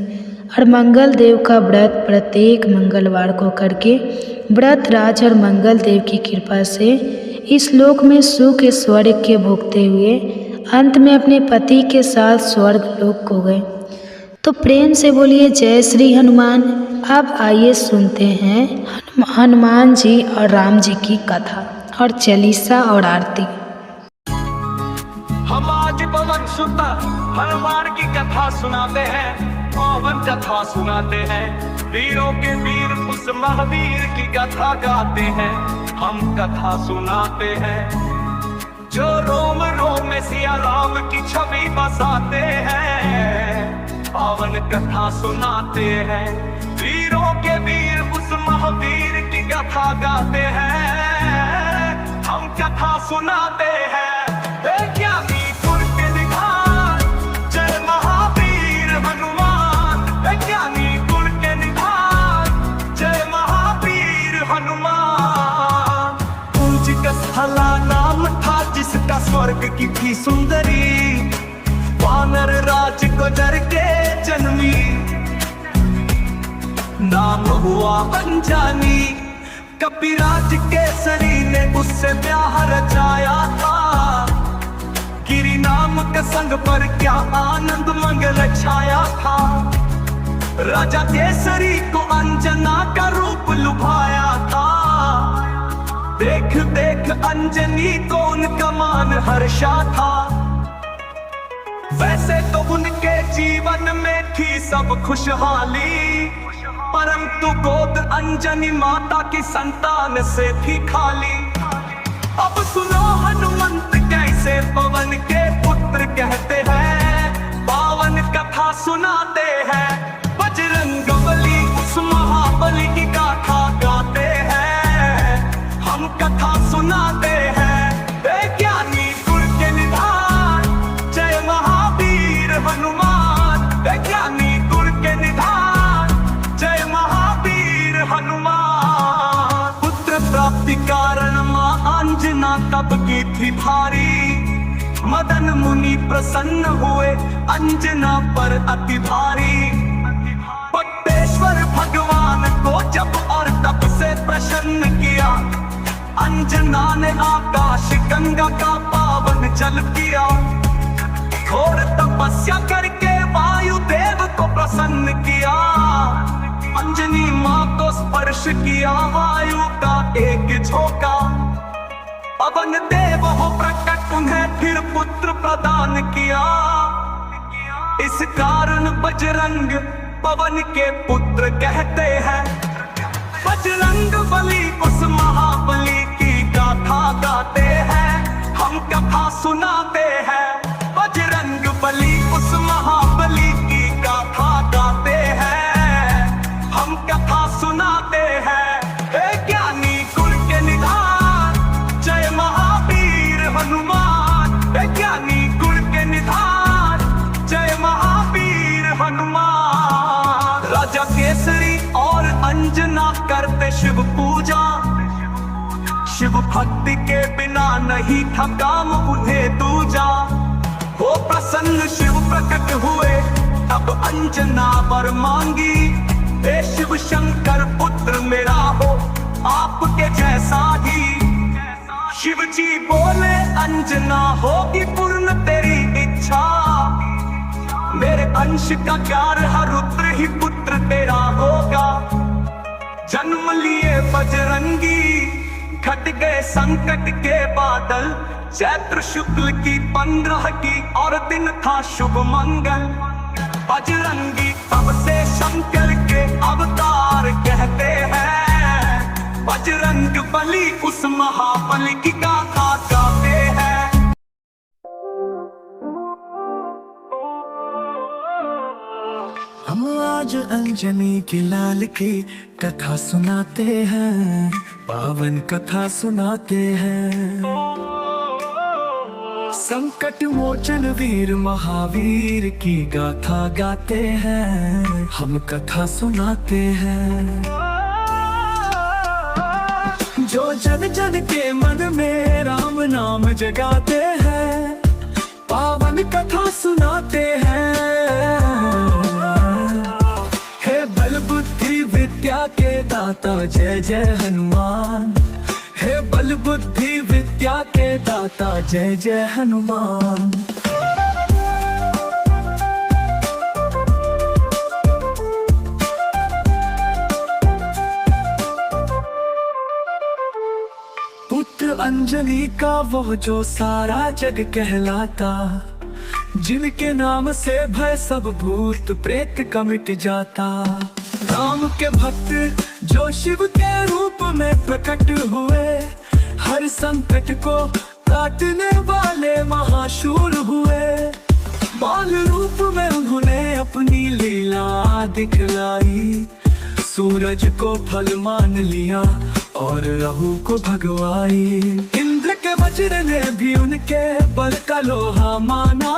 और मंगल देव का व्रत प्रत्येक मंगलवार को करके व्रत राज और मंगल देव की कृपा से इस लोक में सुख ऐश्वर्य के भोगते हुए अंत में अपने पति के साथ स्वर्ग लोक को गए। तो प्रेम से बोलिए जय श्री हनुमान। अब आइए सुनते हैं हनुमान जी और राम जी की कथा और चालीसा और आरती। हम आज पवन सुत हनुमान की कथा सुनाते हैं, पावन कथा सुनाते हैं। वीरों के वीर उस महावीर की कथा गाते हैं। हम कथा सुनाते हैं जो रोम रोम में सिया राम की छवि बसाते हैं। पावन कथा सुनाते हैं, वीरों के वीर उस महावीर की कथा गाते हैं। हम कथा सुनाते हैं ज्ञानी गुर के निधान, जय महावीर हनुमान। ज्ञानी गुर के निधान, जय महावीर हनुमान। पूज का स्थला नाम था जिसका स्वर्ग की थी सुंदरी, वानर राज को डर के जन्मी, नाम हुआ अंजानी। कपिराज केसरी ने उससे ब्याह रचाया था, गिरि नाम के संग पर क्या आनंद मंगल छाया था। राजा केसरी को अंजना का रूप लुभाया था, देख देख अंजनी को उनका मान हर्षा था। वैसे तो उनके जीवन में थी सब खुशहाली, परंतु गोद अंजनी माता की संतान से थी खाली। अब सुनो हनुमंत कैसे पवन के पुत्र कहते हैं, पावन कथा सुनाते हैं। बजरंग बली उस महाबली की गाथा गाते हैं, हम कथा सुनाते हैं। ज्ञानी गुर के निधान, जय महावीर हनुमान। ज्ञानी गुर के निधान, जय महावीर हनुमान। पुत्र प्राप्ति कारण मां अंजना तब की थी भारी, मदन मुनि प्रसन्न हुए अंजना पर अति भारी। पट्टेश्वर भगवान को जब और तब से प्रसन्न किया, अंजना ने आकाश गंगा का पावन जल किया। घोर तपस्या करके वायु देव को प्रसन्न किया, अंजनी माँ को स्पर्श किया वायु का एक झोंका। पवन देव हो प्रकट उन्हें फिर पुत्र प्रदान किया, इस कारण बजरंग पवन के पुत्र कहते हैं। बजरंग बली उस महाबली की गाथा गाते हैं, हम कथा सुनाते हैं। बजरंग बली उस महाबली की गाथा गाते हैं, हम कथा सुनाते हैं। ज्ञानी गुर के निधान, जय महावीर हनुमान। ज्ञानी गुर के निधान, जय महावीर हनुमान। राजा केसरी और अंजना करते शिव पूजा, शिव भक्ति के बिना नहीं था काम उन्हें दूजा। वो प्रसन्न शिव प्रकट हुए तब अंजना वर मांगी, हे शिव शंकर पुत्र मेरा हो आपके जैसा ही। शिव जी बोले अंजना होगी पूर्ण तेरी इच्छा, मेरे अंश का प्यार हर रुद्र ही पुत्र तेरा होगा। जन्म लिए बजरंगी, घट गए संकट के बादल। चैत्र शुक्ल की 15 की और दिन था शुभ मंगल। बजरंगी तब से शंकर के अवतार कहते हैं। बजरंग बली उस महाबली की गाथा गाते हैं। हम आज अंजनी की लाल की कथा सुनाते हैं, पावन कथा सुनाते हैं। संकट मोचन वीर महावीर की गाथा गाते हैं, हम कथा सुनाते हैं। जो जन जन के मन में राम नाम जगाते हैं, पावन कथा सुनाते हैं। हे बल बुद्धि विद्या के दाता जय जय हनुमान। हे बल बुद्धि विद्या के दाता जय जय हनुमान। पुत्र अंजनी का वो जो सारा जग कहलाता, जिनके नाम से भय सब भूत प्रेत का मिट जाता। राम के भक्त जो शिव के रूप में प्रकट हुए, हर संकट को काटने वाले महाशूर हुए। बाल रूप में उन्होंने अपनी लीला दिखलाई, सूरज को फल मान लिया और राहु को भगवाई। इंद्र के वज्र ने भी उनके बल का लोहा माना,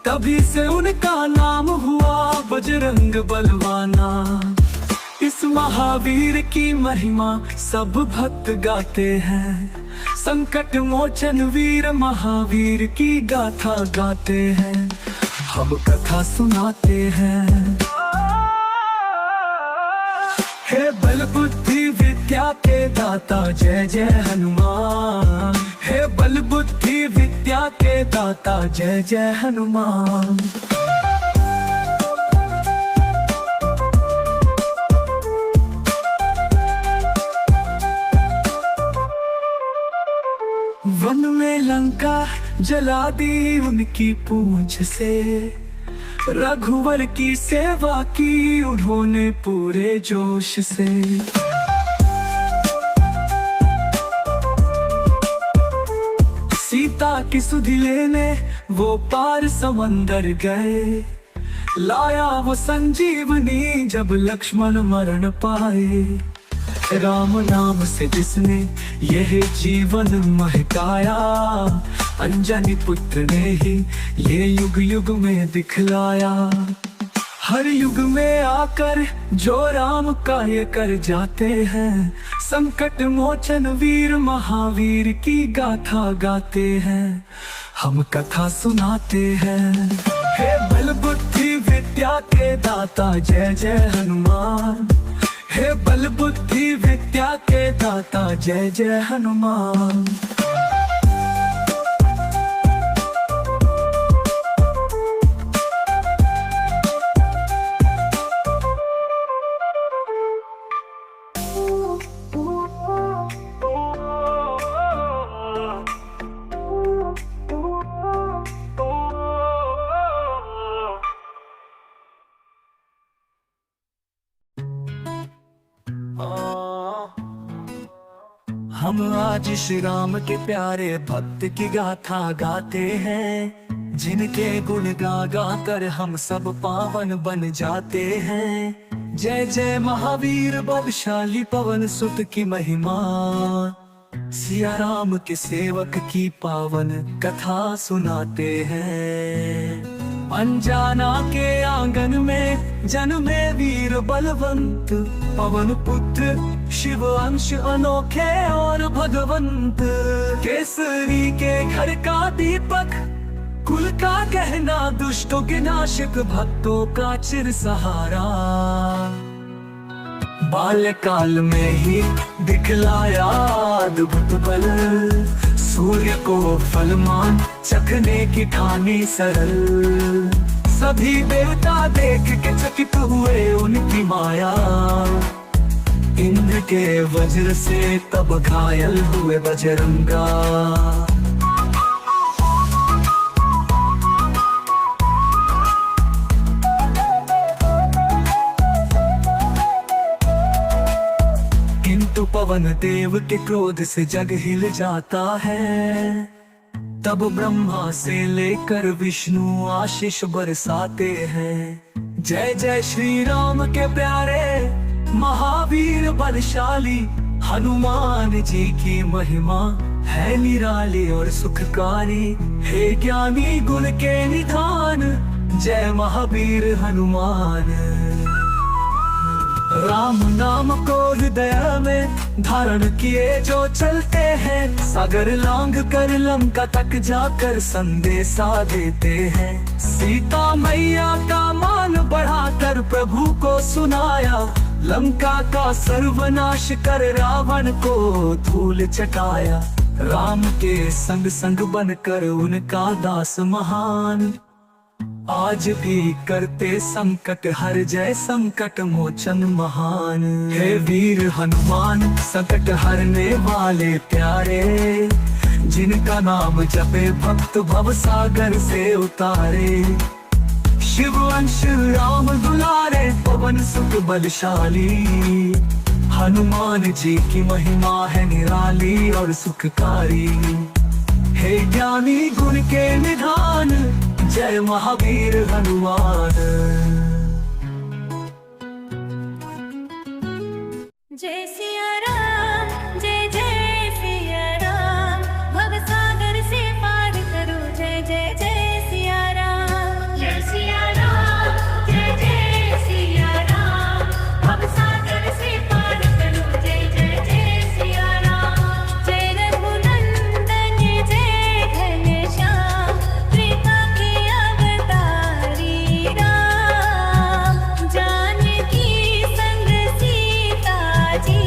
तभी से उनका नाम हुआ बजरंग बलवाना। इस महावीर की महिमा सब भक्त गाते हैं, संकट मोचन वीर महावीर की गाथा गाते हैं, हम कथा सुनाते हैं। हे बल बुद्धि विद्या के दाता जय जय हनुमान। हे बल बुद्धि विद्या के दाता जय जय हनुमान। वन में लंका जला दी उनकी पूंछ से, रघुवर की सेवा की उन्होंने पूरे जोश से। सीता की सुधि लेने वो पार समंदर गए, लाया वो संजीवनी जब लक्ष्मण मरण पाए। राम नाम से जिसने यह जीवन महकाया, अंजनी पुत्र ने ही ये युग युग में दिखलाया। हर युग में आकर जो राम कार्य कर जाते हैं, संकट मोचन वीर महावीर की गाथा गाते हैं, हम कथा सुनाते हैं। हे बल बुद्धि विद्या के दाता जय जय हनुमान, हे बल बुद्धि विद्या के दाता जय जय हनुमान। हम आज श्री राम के प्यारे भक्त की गाथा गाते हैं, जिनके गुण गा गा कर हम सब पावन बन जाते हैं। जय जय महावीर बलशाली पवन सुत की महिमा, सिया राम के सेवक की पावन कथा सुनाते हैं। अनजाना के आंगन में जन्मे वीर बलवंत, पवन पुत्र शिव अंश अनोखे और भगवंत। केसरी के घर का दीपक, कुल का गहना, दुष्टों के नाशक, भक्तों का चिर सहारा। बाल्यकाल में ही दिखलाया अद्भुत बल, सूर्य को फलमान चखने की ठानी सरल। सभी देवता देख के चकित हुए उनकी माया, इंद्र के वज्र से तब घायल हुए बजरंगा। किंतु पवन देव के क्रोध से जग हिल जाता है, तब ब्रह्मा से लेकर विष्णु आशीष बरसाते हैं। जय जय श्री राम के प्यारे महावीर बलशाली, हनुमान जी की महिमा है निराली और सुखकारी। हे ज्ञानी गुण के निधान, जय महावीर हनुमान। राम नाम को हृदय में धारण किए जो चलते हैं, सागर लांग कर लंका तक जाकर संदेशा देते हैं। सीता मैया का मान बढ़ाकर प्रभु को सुनाया, लंका का सर्वनाश कर रावण को धूल चटाया। राम के संग संग बनकर उनका दास महान, आज भी करते संकट हर जय संकट मोचन महान। हे वीर हनुमान संकट हरने वाले प्यारे, जिनका नाम जपे भक्त भव सागर से उतारे। शिव अंश राम दुलारे, पवन सुत बलशाली, हनुमान जी की महिमा है निराली और सुखकारी। हे ज्ञानी गुण के निधान, जय महावीर हनुमान। जय सिया राम, जय जय सिया राम, भव सागर से पार करो। जय जय जय सिया राम, जय सिया राम, जय जय सिया राम, भव सागर से पार करो। जय जय जय सिया राम, जय रघुनंदन जय घनश्याम, त्रिका जानकी संग सीता जी।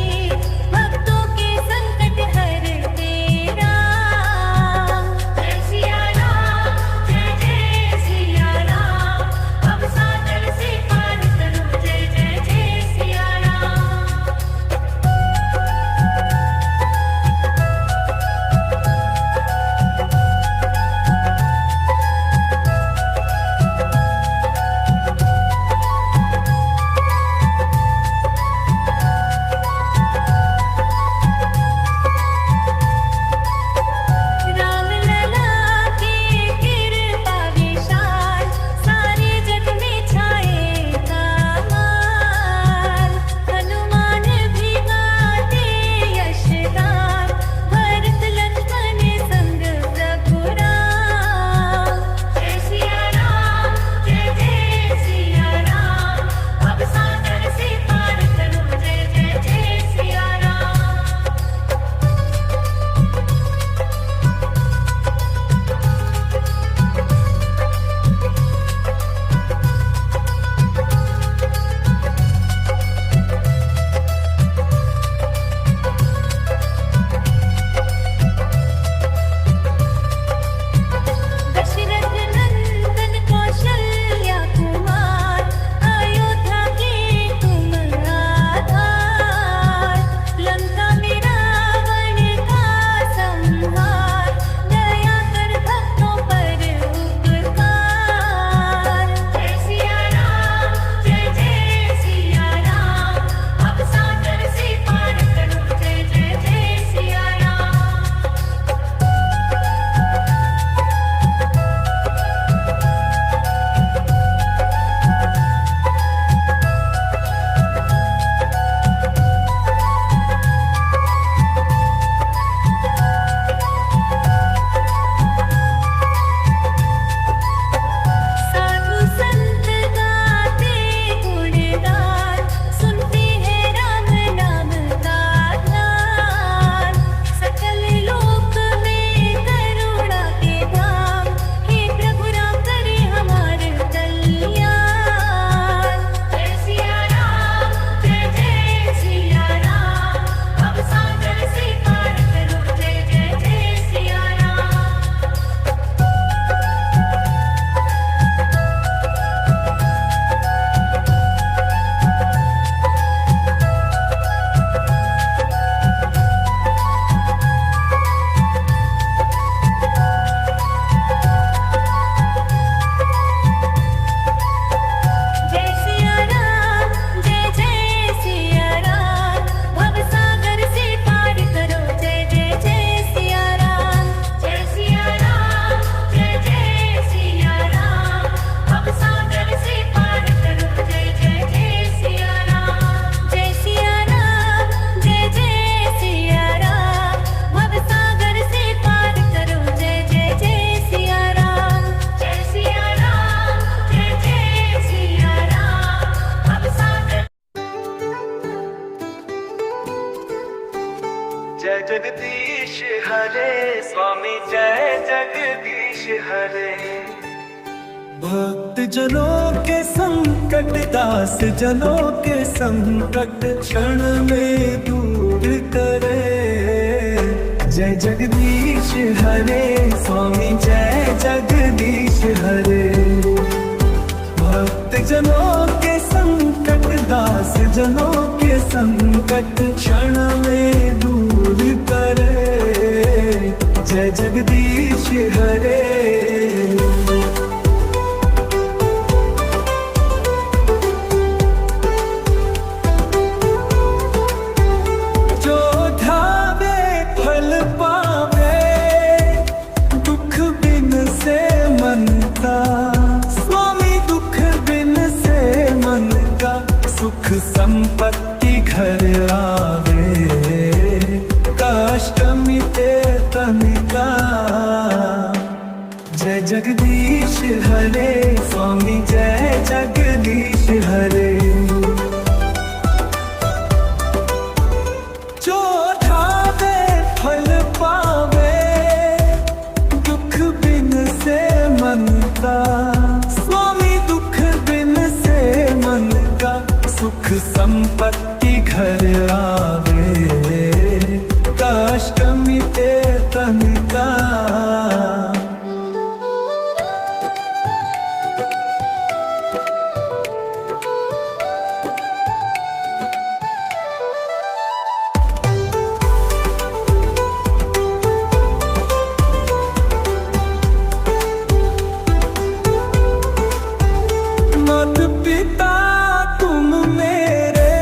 जय जगदीश हरे स्वामी जय जगदीश हरे। भक्त जनों के संकट दास जनों के संकट क्षण में दूर करे। जय जगदीश हरे स्वामी जय जगदीश हरे। भक्त जनों के संकट दास जनों के संकट क्षण में दूर करे। जय जगदीश हरे। जो ध्यावे फल पावे दुख बिन से मन का। स्वामी दुख बिन से मन का सुख संपत्ति घर आवे। कष्ट मिटे तन का। जय जगदीश हरे स्वामी जय जगदीश हरे। जो ठावे फल पावे दुख बिन से मन का। स्वामी दुख बिन से मन का सुख संपत्ति घर आवे। कष्ट मिटे तन का। मात पिता तुम मेरे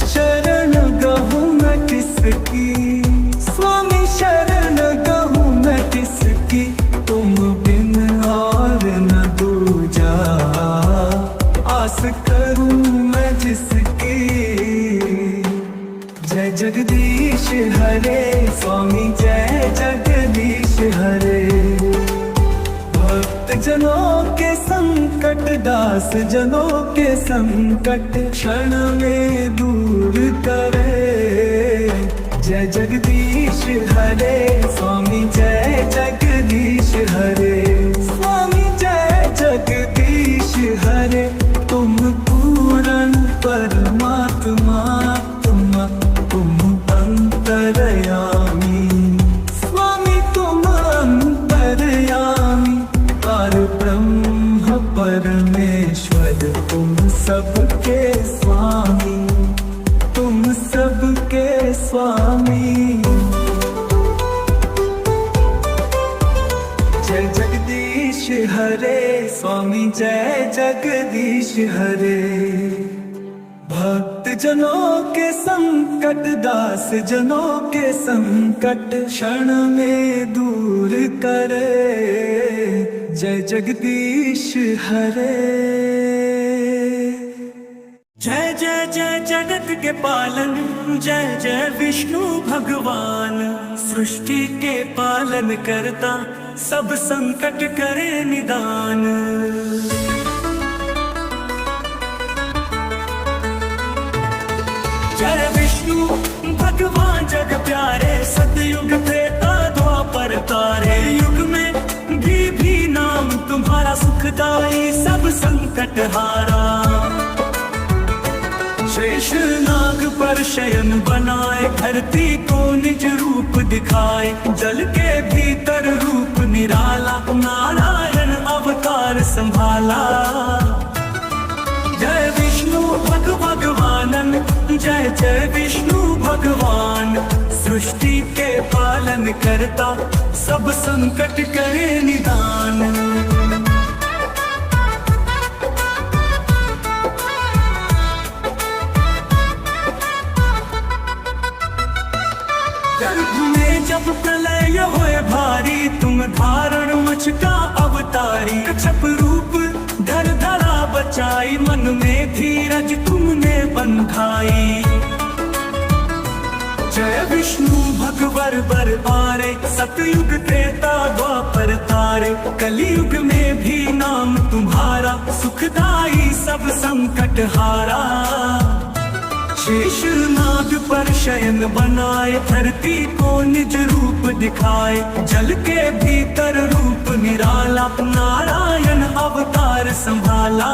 शरण गहूँ मैं किसकी। स्वामी शरण गहूँ मैं किसकी। तुम बिन और न दूजा आस करूँ मैं जिसकी। जय जगदीश हरे स्वामी जय जगदीश हरे। भक्त जनों के संकट दास जनों के संकट क्षण में दूर करे। जय जगदीश हरे स्वामी जय जगदीश हरे। स्वामी जय जगदीश हरे। तुम पूर्ण परमात्मा तुम अंतरयामी। स्वामी तुम अंतरयामी ब्रह्म परमेश्वर तुम सबके स्वामी। तुम सबके स्वामी। जय जगदीश हरे स्वामी जय जगदीश हरे। भक्त जनों के संकट दास जनों के संकट क्षण में दूर करे। जय जगदीश हरे। जय जय जय जगत के पालन जय जय विष्णु भगवान। सृष्टि के पालन करता सब संकट करे निदान। जय विष्णु भगवान जग प्यारे। सतयुग त्रेता द्वापर तारे। युग में भी नाम तुम्हारा सुखदाई सब संकट हारा। शेष नाग पर शयन बनाए धरती को निज रूप दिखाए। जल के भीतर रूप निराला नारायण अवतार संभाला। जय विष्णु भगवानन जय जय विष्णु भगवान। सृष्टि के पालन करता सब संकट करे निदान। गर्भ में जब प्रलय होए भारी तुम धारण मचका अवतारी। कच्छप रूप धर धरा बचाई मन में धीरज तुमने बंधाई। जय विष्णु भगवर बर पारे। सतयुग त्रेता द्वापर तारे। कलयुग में भी नाम तुम्हारा सुखदाई सब संकट हारा। शेष नाग पर शयन बनाए, धरती को निज रूप दिखाए, जल के भीतर रूप निराला, नारायण अवतार संभाला।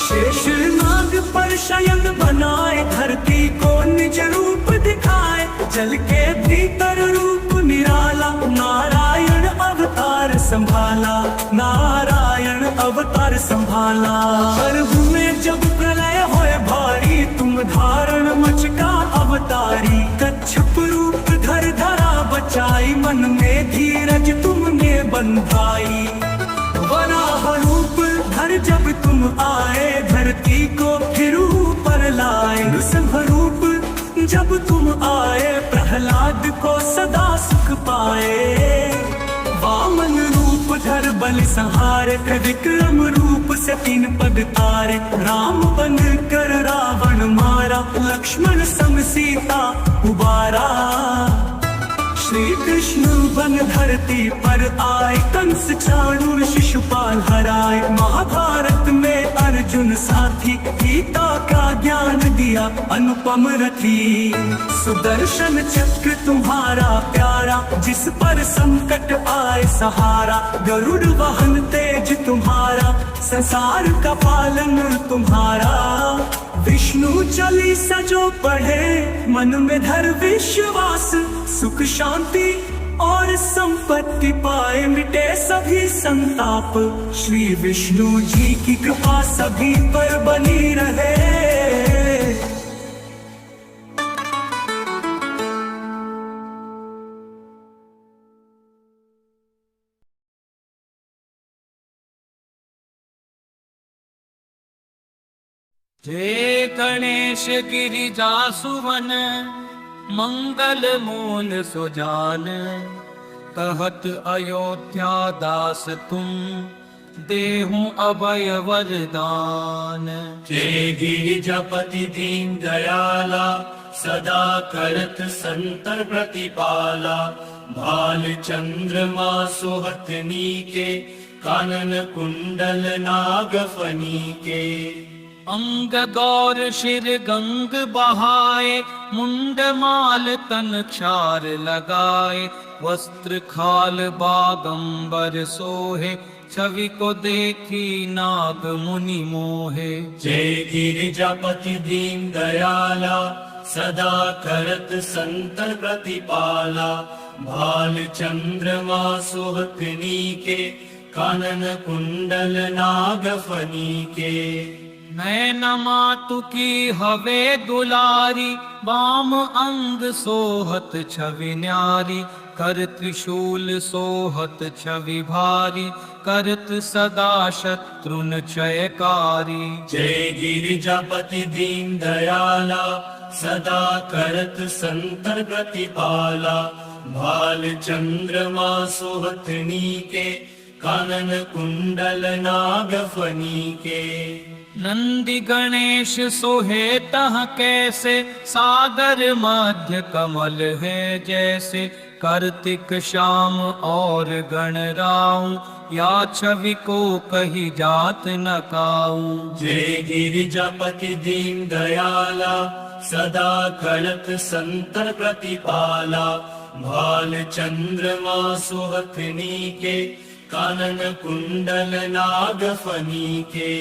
शेष नाग पर शयन बनाए, धरती को निज रूप दिखाए, जल के भीतर रूप निराला, नारायण अवतार संभाला, नारायण अवतार संभाला। गर्भ में जब प्रलय होए भारी, तुम धारण मचका अवतारी, कच्छप रूप धर धरा बचाई, मन में धीरज तुमने बंधाई। वराह रूप धर जब तुम आए, धरती को फिर ऊपर लाए, नृसिंह रूप जब तुम आए, प्रहलाद को सदा सुख पाए। वामन रूप धर बलि संहारे, विक्रम रूप से 3 पग तारे, राम बन कर रावण मारा, लक्ष्मण संग सीता उबारा। श्री कृष्ण बन धरती पर आए, कंस चाणूर शिशुपाल हराए, महाभारत में अर्जुन साथी, गीता का ज्ञान दिया अनुपम रथी। सुदर्शन चक्र तुम्हारा प्यारा, जिस पर संकट आए सहारा, गरुड़ वाहन तेज तुम्हारा, संसार का पालन तुम्हारा। विष्णु चालीसा जो पढ़े, मन में धर विश्वास, सुख शांति और संपत्ति पाए, मिटे सभी संताप। श्री विष्णु जी की कृपा सभी पर बनी रहे। जय गणेश गिरिजा सुवन, मंगल मूल सुजान, कहत अयोध्या दास तुम, देहु अभय वरदान। जय गिरिजापति दीन दयाला, सदा करत संतर प्रतिपाला, भाल चंद्रमा सोहत नीके, कानन कुंडल नाग फनीके। अंग गौर शिर गंग बहाए, मुंड माल तन क्षार लगाए, वस्त्र खाल बागंबर सोहे, छवि को देखी नाग मुनि मोहे। जय गिरिजापति दीन दयाला, सदा करत संतर प्रतिपाला, भाल चंद्रमा सोहत नीके, कानन कुंडल नाग फनीके। नैन मातु की हवे दुलारी, वाम अंग सोहत छवि न्यारी, कर त्रिशूल सोहत छवि भारी, करत सदा शत्रुन क्षयकारी। जय गिरिजापति दीन दयाला, सदा करत संतर प्रतिपाला, भाल चंद्रमा सोहत नीके, कानन कुंडल नाग फनीके। नंदी गणेश सोहे तह कैसे, सागर मध्य कमल है जैसे, कार्तिक श्याम और गणराऊ, या छवि को कही जात न काऊ। जय गिरिजापति दीन दयाला, सदा करत संतर प्रतिपाला, भाल चंद्रमा सोहत नीके, कानन कुंडल नाग फनीके।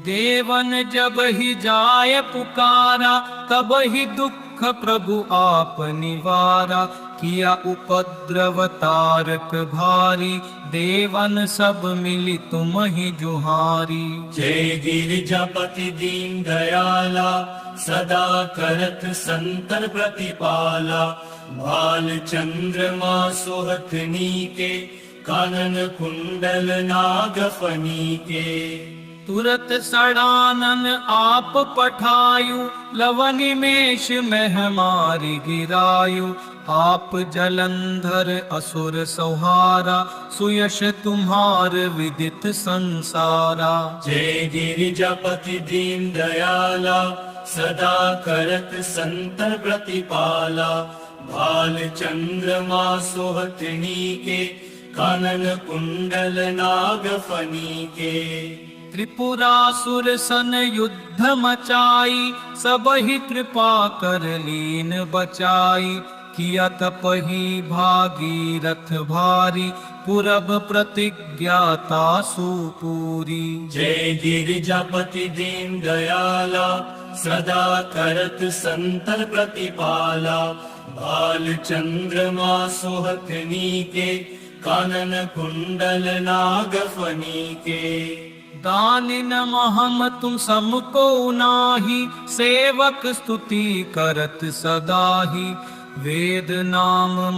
देवन जब ही जाय पुकारा, तब ही दुख प्रभु आप निवारा, किया उपद्रव तारक भारी, देवन सब मिली तुम ही जुहारी। जय गिरिजापति दीन दयाला, सदा करत संतर प्रतिपाला, भाल चंद्रमा सोहत नीके, कानन कुंडल नाग फनीके। तुरत सड़ानन आप पठायु, लवनिमेष मह मारि गिरायु, आप जलंधर असुर संहारा, सुयश तुम्हार विदित संसारा। जय गिरिजापति दीन दयाला, सदा करत संतर प्रतिपाला, भाल चंद्रमा सोहत नीके, कानन कुंडल नाग फनीके। त्रिपुरासुर सन युद्ध मचाई, सब ही कृपा कर लीन बचाई। किया तपहि भागीरथ भारी, पुरब प्रतिज्ञाता सुपूरी। जय गिरिजापति दीन दयाला, सदा करत संतर प्रतिपाला। भाल चंद्रमा सोहत नीके, कानन कुंडल नाग फनीके। दानिन महम तुम समको नाही, सेवक स्तुति करत सदाहि। वेद नाम